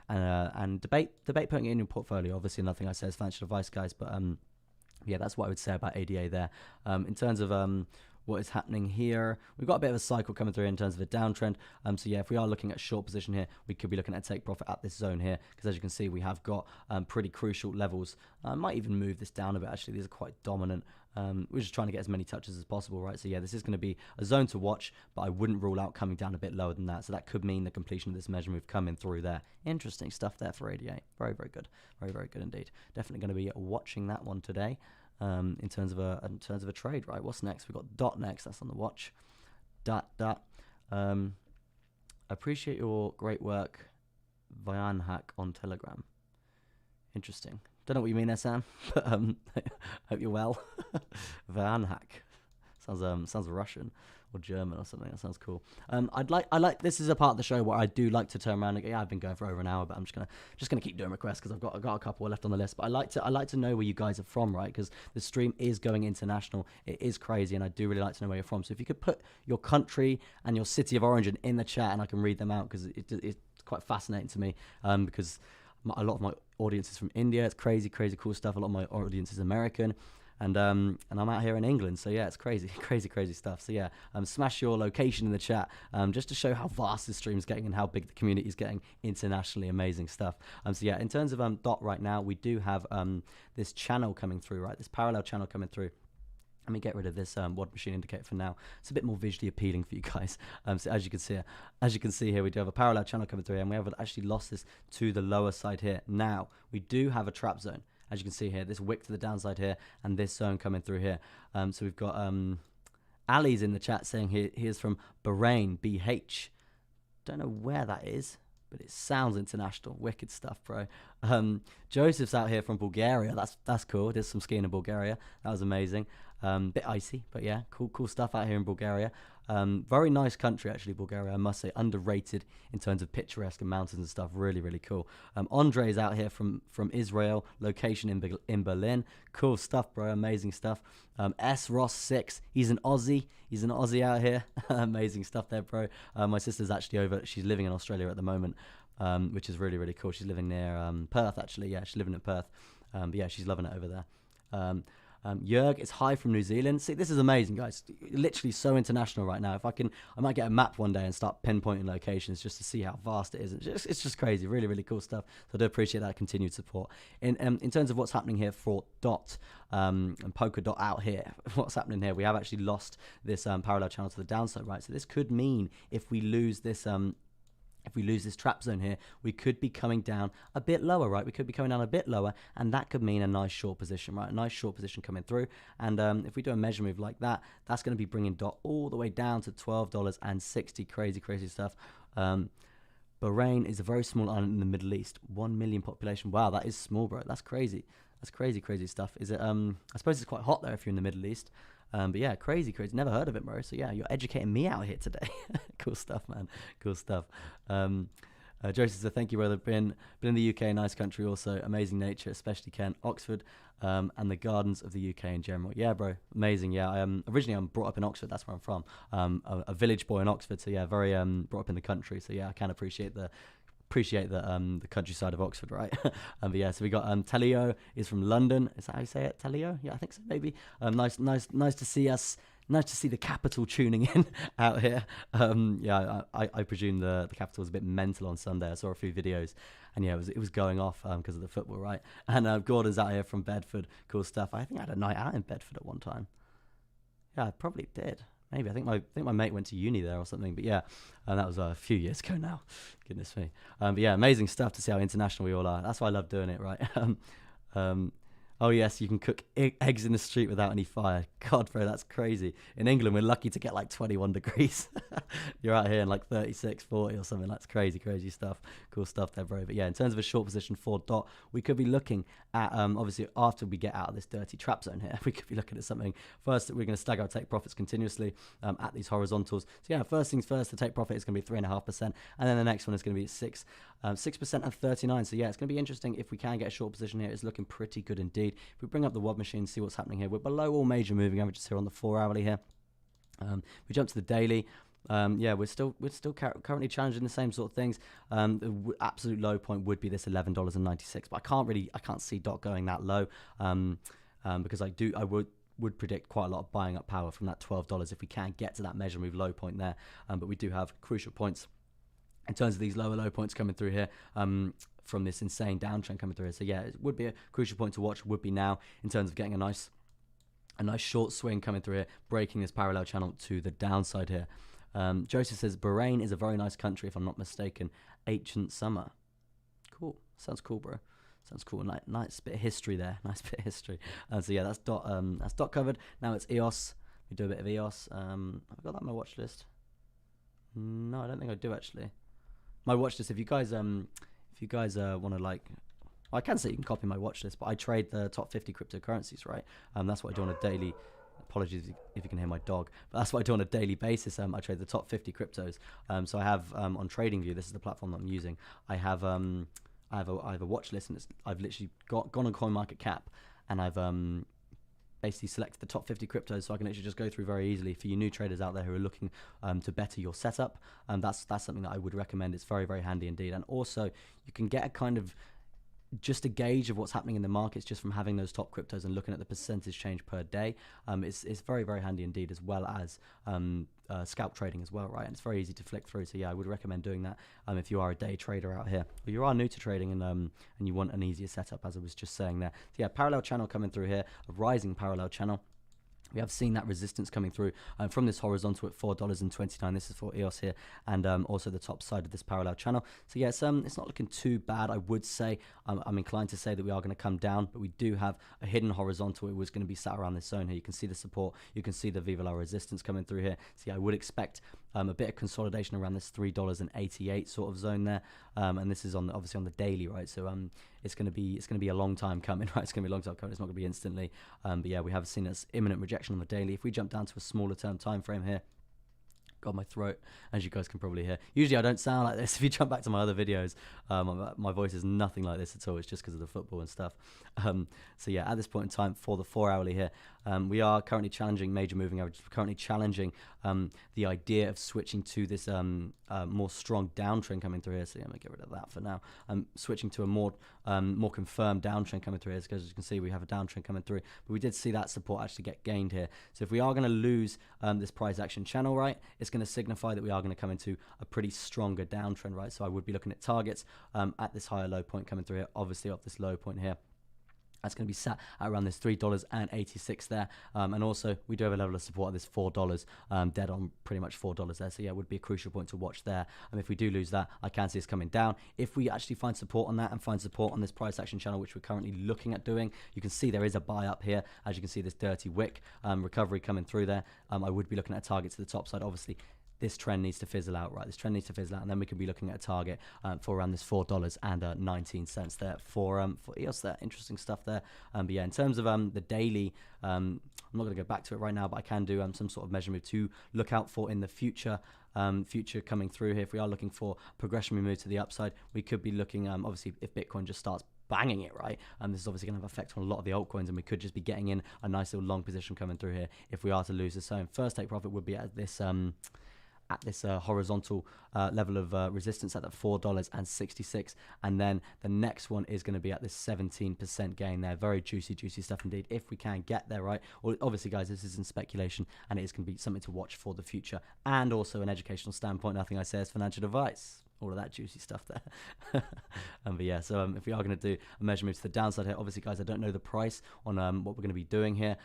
And debate putting it in your portfolio. Obviously, nothing I say is financial advice, guys, but yeah, that's what I would say about ADA there. In terms of what is happening here, we've got a bit of a cycle coming through in terms of a downtrend. So yeah, if we are looking at short position here, we could be looking at take profit at this zone here, because as you can see, we have got pretty crucial levels. I might even move this down a bit. Actually, these are quite dominant. We're just trying to get as many touches as possible, right? So yeah, this is going to be a zone to watch, but I wouldn't rule out coming down a bit lower than that. So that could mean the completion of this measure move coming through there. Interesting stuff there for ADA. Very good. Very good indeed. Definitely going to be watching that one today. In terms of a trade, right? What's next? We've got Dot next. That's on the watch. Dot. Appreciate your great work, Vian Hack on Telegram. Interesting. Don't know what you mean there, Sam, but hope you're well. Vian Hack sounds Russian or German or something. That sounds cool. I like this is a part of the show where I do like to turn around and go, yeah, I've been going for over an hour, but I'm just gonna keep doing requests because I've got a couple left on the list. But I like to know where you guys are from, right? Because the stream is going international. It is crazy, and I do really like to know where you're from. So if you could put your country and your city of origin in the chat, and I can read them out because it's quite fascinating to me. Because a lot of my audience is from India. It's crazy cool stuff. A lot of my audience is American. and I'm out here in England. So yeah, it's crazy, crazy stuff. So yeah, smash your location in the chat, just to show how vast this stream is getting and how big the community is getting internationally. Amazing stuff. So yeah, in terms of DOT right now, we do have this channel coming through, right? This parallel channel coming through. Let me get rid of this WOD machine indicator for now. It's a bit more visually appealing for you guys. So as you can see here, we do have a parallel channel coming through, and we have actually lost this to the lower side here. Now we do have a trap zone, as you can see here. This wick to the downside here, and this zone coming through here. So we've got Ali's in the chat saying here's from Bahrain, BH. Don't know where that is, but it sounds international. Wicked stuff, bro. Joseph's out here from Bulgaria. That's cool. There's some skiing in Bulgaria. That was amazing. Bit icy, but yeah, cool stuff out here in Bulgaria. Very nice country, actually, Bulgaria, I must say. Underrated in terms of picturesque and mountains and stuff. Really cool. Andre's out here from Israel, location in Berlin. Cool stuff, bro. Amazing stuff. S Ross 6, he's an Aussie. He's an Aussie out here. Amazing stuff there, bro. My sister's actually over. She's living in Australia at the moment, which is really cool. She's living near Perth, actually. Yeah, she's living in Perth. But yeah, she's loving it over there. Jörg, it's hi from New Zealand. See, this is amazing, guys. Literally so international right now. If I might get a map one day and start pinpointing locations just to see how vast it is. It's just crazy. Really cool stuff. So I do appreciate that continued support. In terms of what's happening here for DOT and Polkadot out here, what's happening here? We have actually lost this parallel channel to the downside, right? So this could mean if we lose this trap zone here, we could be coming down a bit lower, right? We could be coming down a bit lower, and that could mean a nice short position, right? A nice short position coming through. And if we do a measure move like that, that's going to be bringing DOT all the way down to $12.60. Crazy stuff. Bahrain is a very small island in the Middle East. 1 million population. Wow, that is small, bro. That's crazy. That's crazy stuff. Is it? I suppose it's quite hot there if you're in the Middle East. But yeah, crazy. Never heard of it, bro. So yeah, you're educating me out here today. Cool stuff, man. Cool stuff. Joseph said, thank you, brother. Been in the UK, nice country also. Amazing nature, especially Kent, Oxford, and the gardens of the UK in general. Yeah, bro. Amazing. Yeah, originally I'm brought up in Oxford. That's where I'm from. A village boy in Oxford. So yeah, very brought up in the country. So yeah, I can appreciate the countryside of Oxford, right? But yeah, so we got Talio is from London. Is that how you say it? Talio? Yeah, I think so, maybe. Nice to see us. Nice to see the capital tuning in out here. Yeah, I presume the capital was a bit mental on Sunday. I saw a few videos, and yeah, it was going off because of the football, right? And Gordon's out here from Bedford. Cool stuff. I think I had a night out in Bedford at one time. Yeah, I probably did. Maybe. I think my mate went to uni there or something. But yeah, that was a few years ago now. Goodness me. But yeah, amazing stuff to see how international we all are. That's why I love doing it, right? Oh yes, you can cook eggs in the street without any fire. God, bro, that's crazy. In England, we're lucky to get like 21 degrees. You're out here in like 36, 40 or something. That's crazy stuff. Cool stuff there, bro. But yeah, in terms of a short position for DOT, we could be looking at, obviously, after we get out of this dirty trap zone here, we could be looking at something. First, we're going to stagger our take profits continuously at these horizontals. So yeah, first things first, the take profit is going to be 3.5%. And then the next one is going to be 6% and 39. So yeah, it's going to be interesting if we can get a short position here. It's looking pretty good indeed. If we bring up the WOD machine, see what's happening here. We're below all major moving averages here on the 4-hourly here. We jump to the daily. Yeah, we're still currently challenging the same sort of things. The absolute low point would be this $11.96, but I can't see DOT going that low because I would predict quite a lot of buying up power from that $12 if we can get to that measure move low point there. But we do have crucial points in terms of these low points coming through here. From this insane downtrend coming through here. So yeah, it would be a crucial point to watch, would be now, in terms of getting a nice short swing coming through here, breaking this parallel channel to the downside here. Joseph says, Bahrain is a very nice country, if I'm not mistaken. Ancient summer. Cool. Sounds cool, bro. Sounds cool. Nice bit of history there. Nice bit of history. So yeah, that's DOT covered. Now it's EOS. We do a bit of EOS. I've got that on my watch list. No, I don't think I do actually. My watch list, if you guys want to I can say you can copy my watch list, but I trade the top 50 cryptocurrencies, right? That's what I do on a daily. Apologies if you can hear my dog, but that's what I do on a daily basis. I trade the top 50 cryptos. So I have on TradingView. This is the platform that I'm using. I have a watch list, and I've literally gone on CoinMarketCap, and I've basically selected the top 50 cryptos, so I can actually just go through very easily. For you new traders out there who are looking to better your setup, that's something that I would recommend. It's very handy indeed. And also, you can get a kind of just a gauge of what's happening in the markets just from having those top cryptos and looking at the percentage change per day. It's very, very handy indeed, as well as scalp trading as well, right? And it's very easy to flick through. So yeah, I would recommend doing that if you are a day trader out here, or you are new to trading and you want an easier setup, as I was just saying there. So yeah, parallel channel coming through here, a rising parallel channel. We have seen that resistance coming through from this horizontal at $4.29. This is for EOS here, and also the top side of this parallel channel. So yeah, it's not looking too bad, I would say. I'm inclined to say that we are going to come down, but we do have a hidden horizontal. It was going to be sat around this zone here. You can see the support, you can see the Viva La resistance coming through here. So yeah, I would expect a bit of consolidation around this $3.88 sort of zone there, and this is obviously on the daily, right? So it's going to be a long time coming, right? It's going to be a long time coming. It's not going to be instantly, but yeah, we have seen this imminent rejection on the daily. If we jump down to a smaller term time frame here, got my throat, as you guys can probably hear. Usually I don't sound like this. If you jump back to my other videos, my voice is nothing like this at all. It's just because of the football and stuff. So yeah, at this point in time for the 4 hourly here, we are currently challenging major moving averages. We're currently challenging the idea of switching to this more strong downtrend coming through here. So yeah, I'm gonna get rid of that for now. Switching to a more confirmed downtrend coming through here, because as you can see, we have a downtrend coming through. But we did see that support actually get gained here. So if we are going to lose this price action channel, right, it's going to signify that we are going to come into a pretty stronger downtrend, right? So I would be looking at targets at this higher low point coming through here, obviously off this low point here. That's going to be sat at around this $3.86 there. And also, we do have a level of support at this $4, dead on pretty much $4 there. So yeah, it would be a crucial point to watch there. And if we do lose that, I can see us coming down. If we actually find support on that and find support on this price action channel, which we're currently looking at doing, you can see there is a buy up here. As you can see, this dirty wick recovery coming through there. I would be looking at a target to the top side, obviously. This trend needs to fizzle out, right? This trend needs to fizzle out, and then we can be looking at a target for around this $4.19 there for EOS there. Interesting stuff there. But yeah, in terms of the daily, I'm not going to go back to it right now, but I can do some sort of measurement to look out for in the future. Future coming through here. If we are looking for progression, we move to the upside. We could be looking, obviously, if Bitcoin just starts banging it, right? This is obviously going to have effect on a lot of the altcoins, and we could just be getting in a nice little long position coming through here if we are to lose this. So first take profit would be at this horizontal level of resistance at that $4.66, and then the next one is going to be at this 17% gain there. Very juicy stuff indeed, if we can get there, right? Well, obviously guys, this is in speculation, and it is going to be something to watch for the future, and also an educational standpoint. Nothing I say is financial advice. All of that juicy stuff there. But yeah, so if we are going to do a measure move to the downside here, obviously guys, I don't know the price on what we're going to be doing here.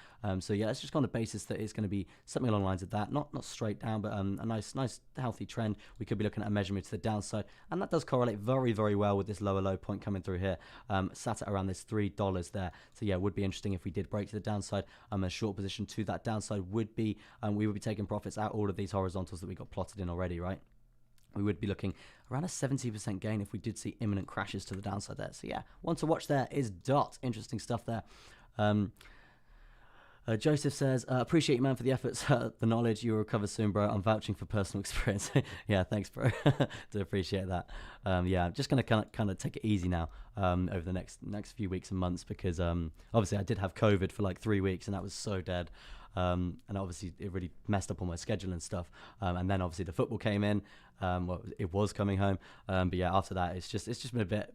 So yeah, let's just go on the basis that it's going to be something along the lines of that, not straight down, but a nice healthy trend. We could be looking at a measure move to the downside, and that does correlate very well with this lower low point coming through here, sat at around this $3 there. So yeah, it would be interesting if we did break to the downside. A short position to that downside would be, we would be taking profits out all of these horizontals that we got plotted in already, right? We would be looking around a 70% gain if we did see imminent crashes to the downside there. So yeah, one to watch there is DOT. Interesting stuff there. Joseph says, appreciate you, man, for the efforts, the knowledge. You will recover soon, bro. I'm vouching for personal experience. Yeah, thanks, bro. Do appreciate that. Yeah, I'm just going to kind of take it easy now over the next few weeks and months, because obviously I did have COVID for like 3 weeks, and that was so dead. And obviously it really messed up on my schedule and stuff. And then obviously the football came in. Well, it was coming home. But yeah, after that, it's just been a bit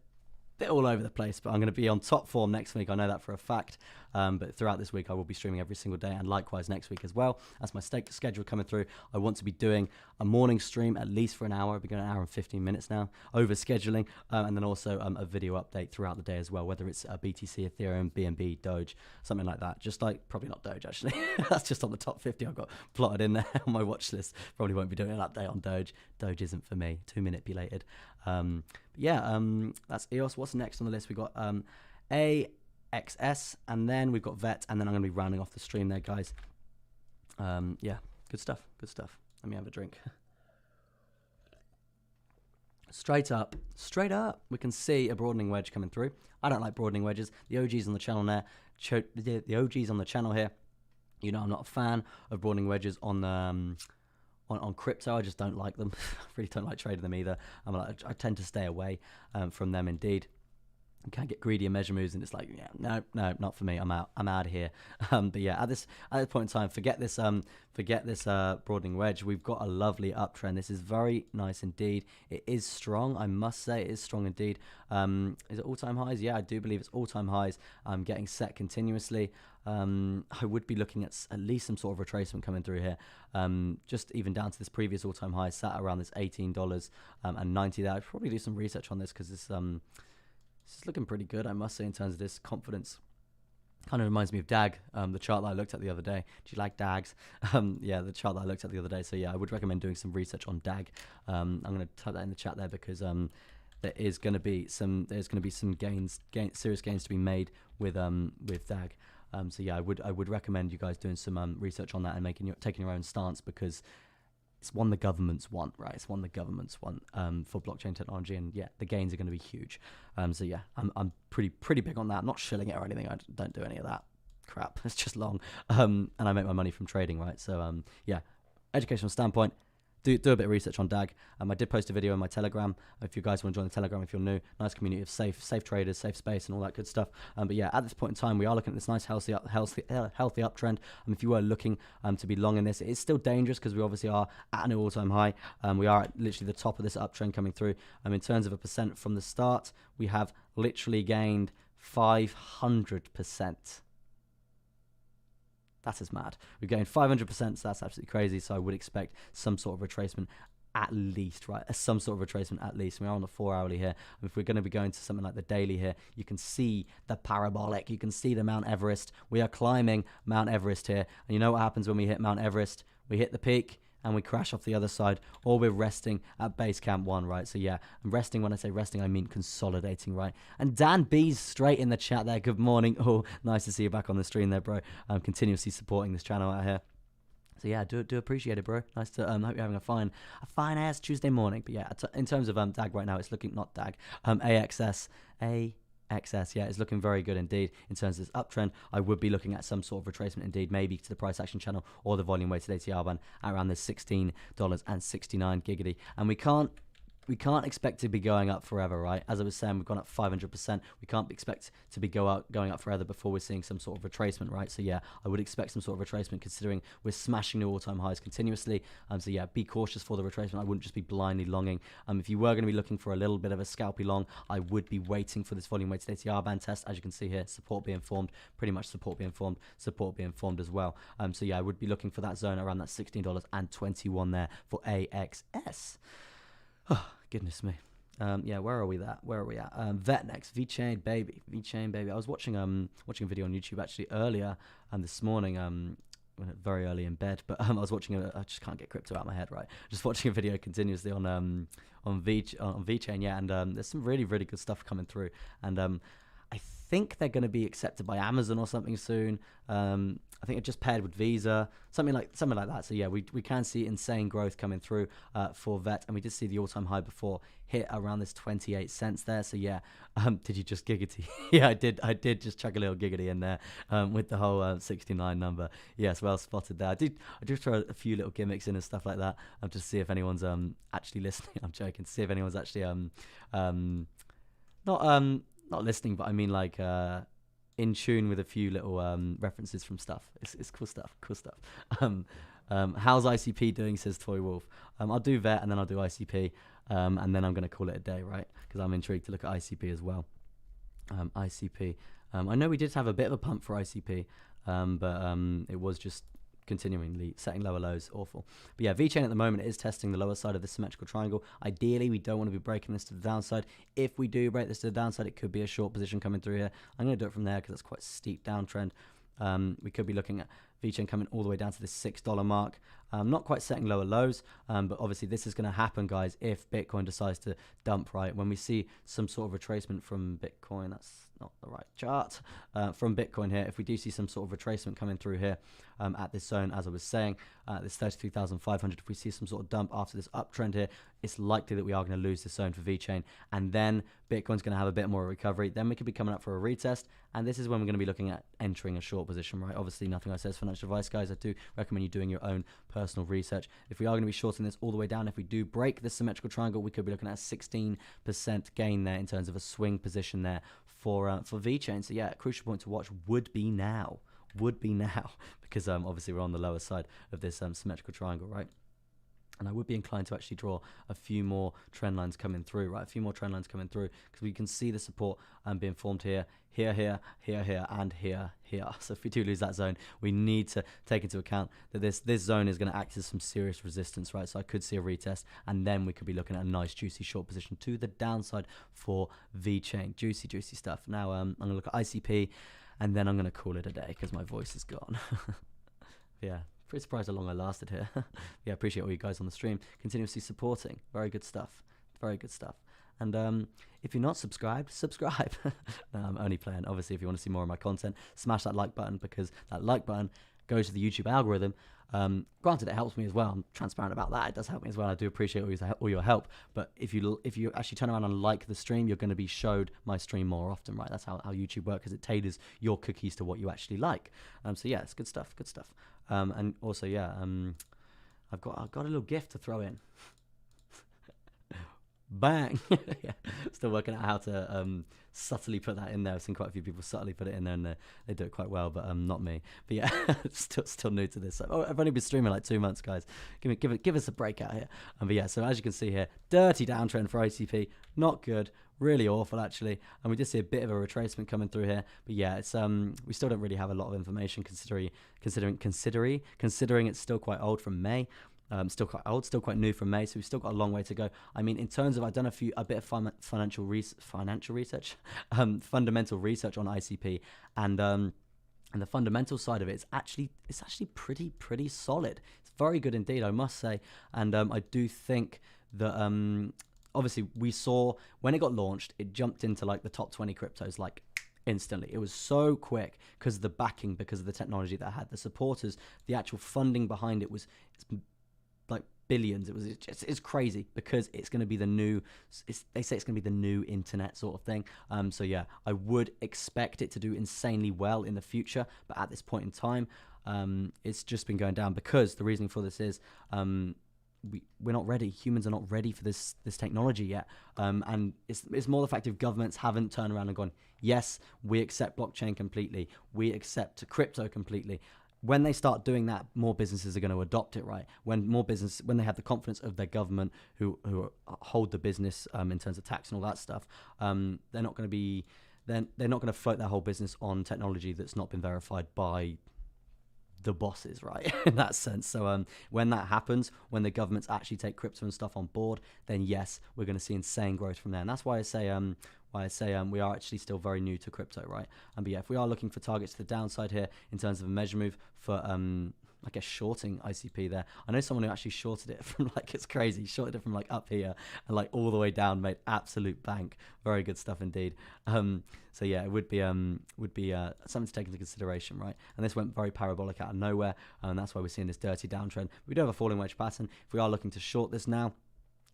all over the place, but I'm going to be on top form next week. I know that for a fact. But throughout this week, I will be streaming every single day, and likewise next week as well. That's my schedule coming through. I want to be doing a morning stream at least for an hour. I'll be going an hour and 15 minutes now, over scheduling, and then also a video update throughout the day as well, whether it's BTC, Ethereum, BNB, Doge, something like that. Just like, probably not Doge actually. That's just on the top 50 I've got plotted in there on my watch list. Probably won't be doing an update on Doge. Doge isn't for me, too manipulated. Yeah, that's EOS. What's next on the list? We got AXS, and then we've got VET, and then I'm going to be rounding off the stream there, guys. Yeah, good stuff. Let me have a drink. Straight up, we can see a broadening wedge coming through. I don't like broadening wedges. The OGs on the channel there, the OGs on the channel here, you know, I'm not a fan of broadening wedges on crypto. I just don't like them. I really don't like trading them either. I tend to stay away from them indeed. You can't get greedy and measure moves, and it's like, yeah, no, not for me. I'm out of here. But yeah, at this point in time, forget this broadening wedge. We've got a lovely uptrend. This is very nice indeed. It is strong, I must say. It is strong indeed. Is it all-time highs? Yeah, I do believe it's all-time highs. Getting set continuously. I would be looking at least some sort of retracement coming through here. Just even down to this previous all-time high, sat around this $18.90 there. I'd probably do some research on this because this is looking pretty good, I must say, in terms of this confidence. Kind of reminds me of DAG, the chart that I looked at the other day. Do you like DAGs? Yeah, the chart that I looked at the other day. So yeah, I would recommend doing some research on DAG. I'm going to type that in the chat there because there's going to be some serious gains to be made with DAG. So yeah, I would recommend you guys doing some research on that and taking your own stance, because it's one the governments want, right? It's one the governments want for blockchain technology, and yeah, the gains are going to be huge. So yeah, I'm pretty big on that. I'm not shilling it or anything. I don't do any of that crap. It's just long, and I make my money from trading, right? So yeah, educational standpoint. Do a bit of research on DAG. I did post a video on my Telegram. If you guys want to join the Telegram, if you're new, nice community of safe traders, safe space, and all that good stuff. But yeah, at this point in time, we are looking at this nice healthy uptrend. If you were looking to be long in this, it is still dangerous because we obviously are at an all-time high. We are at literally the top of this uptrend coming through. In terms of a percent from the start, we have literally gained 500%. That is mad. We've gained 500%, so that's absolutely crazy. So I would expect some sort of retracement at least, right? Some sort of retracement at least. We are on the 4-hourly here. And if we're going to be going to something like the daily here, you can see the parabolic. You can see the Mount Everest. We are climbing Mount Everest here. And you know what happens when we hit Mount Everest? We hit the peak and we crash off the other side, or we're resting at base camp 1, right? So yeah, and resting, when I say resting, I mean consolidating, right? And Dan B's straight in the chat there. Good morning. Oh, nice to see you back on the stream there, bro. I'm continuously supporting this channel out here. So yeah, do appreciate it, bro. Nice to hope you're having a fine ass Tuesday morning. But yeah, in terms of DAG right now, it's looking, not DAG, AXS, XS, yeah, it's looking very good indeed in terms of this uptrend. I would be looking at some sort of retracement indeed, maybe to the price action channel or the volume weighted ATR band at around the $16.69 giggity. And we can't expect to be going up forever, right? As I was saying, we've gone up 500%. We can't expect to be going up forever before we're seeing some sort of retracement, right? So yeah, I would expect some sort of retracement considering we're smashing new all-time highs continuously. So yeah, be cautious for the retracement. I wouldn't just be blindly longing. If you were going to be looking for a little bit of a scalpy long, I would be waiting for this volume weighted ATR band test. As you can see here, support being formed, pretty much support being formed as well. So yeah, I would be looking for that zone around that $16.21 there for AXS. Oh, goodness me. Yeah, where are we at? Vet next. VeChain baby. I was watching a video on YouTube actually earlier this morning. Very early in bed, but I was watching I just can't get crypto out of my head, right? Just watching a video continuously on VeChain, yeah, and there's some really good stuff coming through, and I think they're going to be accepted by Amazon or something soon. I think it just paired with Visa, something like that. So yeah, we can see insane growth coming through for Vet, and we did see the all-time high before hit around this 28 cents there. So yeah, did you just giggity? Yeah, I did just chuck a little giggity in there with the whole 69 number. Yes, well spotted there. I do throw a few little gimmicks in and stuff like that just to see if anyone's actually listening. I'm joking. To see if anyone's actually not listening, but I mean like in tune with a few little references from stuff. It's cool stuff. How's ICP doing, says Toy Wolf. I'll do Vet and then I'll do ICP, and then I'm going to call it a day, right? Because I'm intrigued to look at ICP as well. ICP. I know we did have a bit of a pump for ICP, but it was just continually setting lower lows. Awful. But yeah, VeChain at the moment is testing the lower side of the symmetrical triangle. Ideally, we don't want to be breaking this to the downside. If we do break this to the downside, it could be a short position coming through here. I'm going to do it from there because that's quite a steep downtrend. We could be looking at VeChain coming all the way down to this $6 mark. Not quite setting lower lows, but obviously this is going to happen, guys, if Bitcoin decides to dump, right? When we see some sort of retracement from Bitcoin, that's not the right chart, from Bitcoin here, if we do see some sort of retracement coming through here at this zone, as I was saying, this 33,500, if we see some sort of dump after this uptrend here, it's likely that we are going to lose this zone for VeChain, and then Bitcoin's going to have a bit more recovery. Then we could be coming up for a retest, and this is when we're going to be looking at entering a short position, right? Obviously, nothing I say is financial advice, guys. I do recommend you doing your own personal research. If we are going to be shorting this all the way down, if we do break this symmetrical triangle, we could be looking at a 16% gain there in terms of a swing position there for VeChain. So yeah, a crucial point to watch would be now, because obviously we're on the lower side of this symmetrical triangle, right? And I would be inclined to actually draw a few more trend lines coming through, right? A few more trend lines coming through, because we can see the support being formed here, and here. So if we do lose that zone, we need to take into account that this zone is going to act as some serious resistance, right? So I could see a retest, and then we could be looking at a nice juicy short position to the downside for VeChain. Juicy stuff. Now I'm going to look at ICP, and then I'm going to call it a day because my voice is gone. Yeah. Pretty surprised how long I lasted here. Yeah, appreciate all you guys on the stream continuously supporting. Very good stuff. And if you're not subscribed, subscribe. No, I'm only playing. Obviously, if you want to see more of my content, smash that like button, because that like button goes to the YouTube algorithm. Granted, it helps me as well. I'm transparent about that. It does help me as well. I do appreciate all your help. But if you actually turn around and like the stream, you're going to be showed my stream more often, right? That's how YouTube works, because it tailors your cookies to what you actually like. So yeah, it's good stuff. And also, yeah, I've got a little gift to throw in. Bang! Yeah, still working out how to subtly put that in there. I've seen quite a few people subtly put it in there, and they do it quite well, but not me. But yeah, still new to this. So, I've only been streaming like 2 months, guys. Give us a break out here. But yeah, so as you can see here, dirty downtrend for ICP, not good. Really awful, actually. And we did see a bit of a retracement coming through here, but yeah, it's we still don't really have a lot of information considering it's still quite old from May. Still quite old, still quite new from May, so we've still got a long way to go. I mean, in terms of, I've done a bit of fundamental research on ICP, and the fundamental side of it is actually pretty solid. It's very good indeed, I must say. And I do think that obviously we saw when it got launched, it jumped into like the top 20 cryptos like instantly. It was so quick because of the backing, because of the technology that it had, the supporters, the actual funding behind it it's like billions. It's crazy, because it's going to be the new, they say it's going to be the new internet sort of thing. So yeah, I would expect it to do insanely well in the future, but at this point in time, it's just been going down, because the reasoning for this is we're not ready. Humans are not ready for this technology yet, and it's more the fact if governments haven't turned around and gone, yes, we accept blockchain completely, we accept crypto completely. When they start doing that, more businesses are going to adopt it, right? When they have the confidence of their government, who hold the business in terms of tax and all that stuff, they're not going to float their whole business on technology that's not been verified by the bosses, right? In that sense. So when that happens, when the governments actually take crypto and stuff on board, then yes, we're going to see insane growth from there. And that's why I say we are actually still very new to crypto, right? But yeah, if we are looking for targets to the downside here in terms of a measure move for I guess shorting ICP there. I know someone who actually shorted it from like, it's crazy, shorted it from like up here and like all the way down, made absolute bank. Very good stuff indeed. So yeah, it would be something to take into consideration, right? And this went very parabolic out of nowhere, and that's why we're seeing this dirty downtrend. We do have a falling wedge pattern. If we are looking to short this now,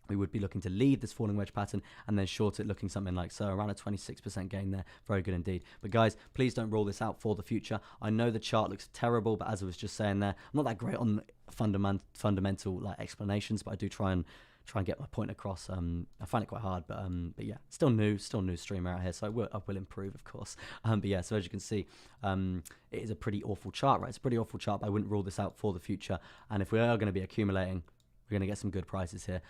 we would be looking to leave this falling wedge pattern and then short it, looking something like so, around a 26% gain there. Very good indeed. But guys, please don't rule this out for the future. I know the chart looks terrible, but as I was just saying there, I'm not that great on fundamental like explanations, but I do try and get my point across. I find it quite hard, but yeah, still new streamer out here, so I will improve, of course. But yeah, so as you can see, it is a pretty awful chart, right? It's a pretty awful chart, but I wouldn't rule this out for the future. And if we are going to be accumulating, we're going to get some good prices here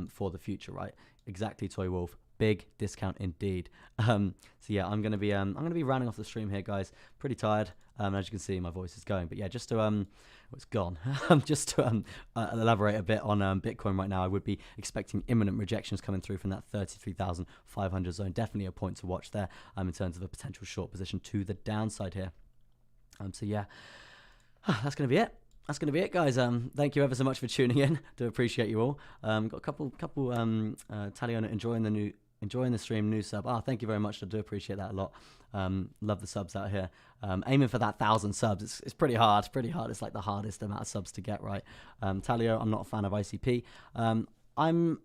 for the future, right? Exactly, Toy Wolf. Big discount indeed. So yeah, I'm going to be rounding off the stream here, guys. Pretty tired. As you can see, my voice is going. But yeah, just to it's gone. Just to elaborate a bit on Bitcoin right now, I would be expecting imminent rejections coming through from that 33,500 zone. Definitely a point to watch there in terms of a potential short position to the downside here. So yeah, that's going to be it. That's going to be it, guys. Thank you ever so much for tuning in. Do appreciate you all. Got a couple Taliona enjoying the stream, new sub. Thank you very much. I do appreciate that a lot. Love the subs out here. Aiming for that 1,000 subs. It's pretty hard. It's like the hardest amount of subs to get, right? Talio, I'm not a fan of ICP. I'm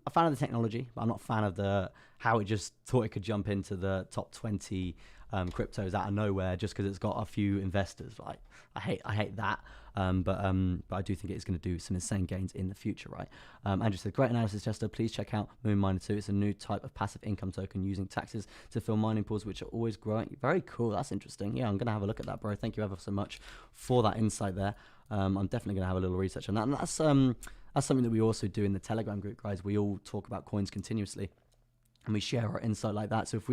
a fan of the technology, but I'm not a fan of how it just thought it could jump into the top 20 cryptos out of nowhere just because it's got a few investors. Like I hate that. But I do think it is going to do some insane gains in the future, right? Andrew said, great analysis, Chester. Please check out Moon Miner 2. It's a new type of passive income token using taxes to fill mining pools, which are always growing. Very cool. That's interesting. Yeah, I'm going to have a look at that, bro. Thank you ever so much for that insight there. I'm definitely going to have a little research on that. And that's something that we also do in the Telegram group, guys. We all talk about coins continuously, and we share our insight like that. So if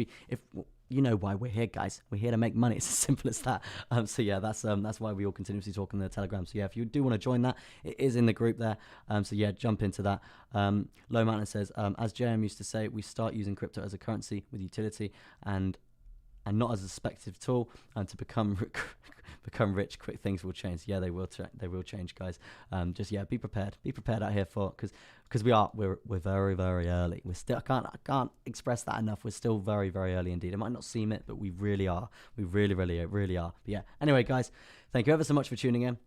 you know why we're here, guys. We're here to make money. It's as simple as that. So yeah, that's why we all continuously talk in the Telegram. So yeah, if you do want to join that, it is in the group there. So yeah, jump into that. Low Mountain says, as JM used to say, we start using crypto as a currency with utility and not as a speculative tool, and to become rich, quick things will change. Yeah, they will change, guys. Just yeah, be prepared out here for, because we're very, very early. We're still, I can't express that enough. We're still very, very early indeed. It might not seem it, but we really are. We really, really, really are. But yeah, anyway, guys, thank you ever so much for tuning in.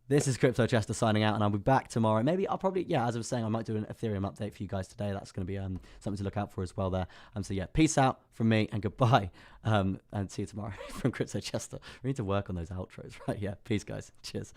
This is Crypto Chester signing out, and I'll be back tomorrow. Maybe I'll probably, yeah, as I was saying, I might do an Ethereum update for you guys today. That's going to be something to look out for as well there. So yeah, peace out from me and goodbye. And see you tomorrow from Crypto Chester. We need to work on those outros, right? Yeah, peace, guys. Cheers.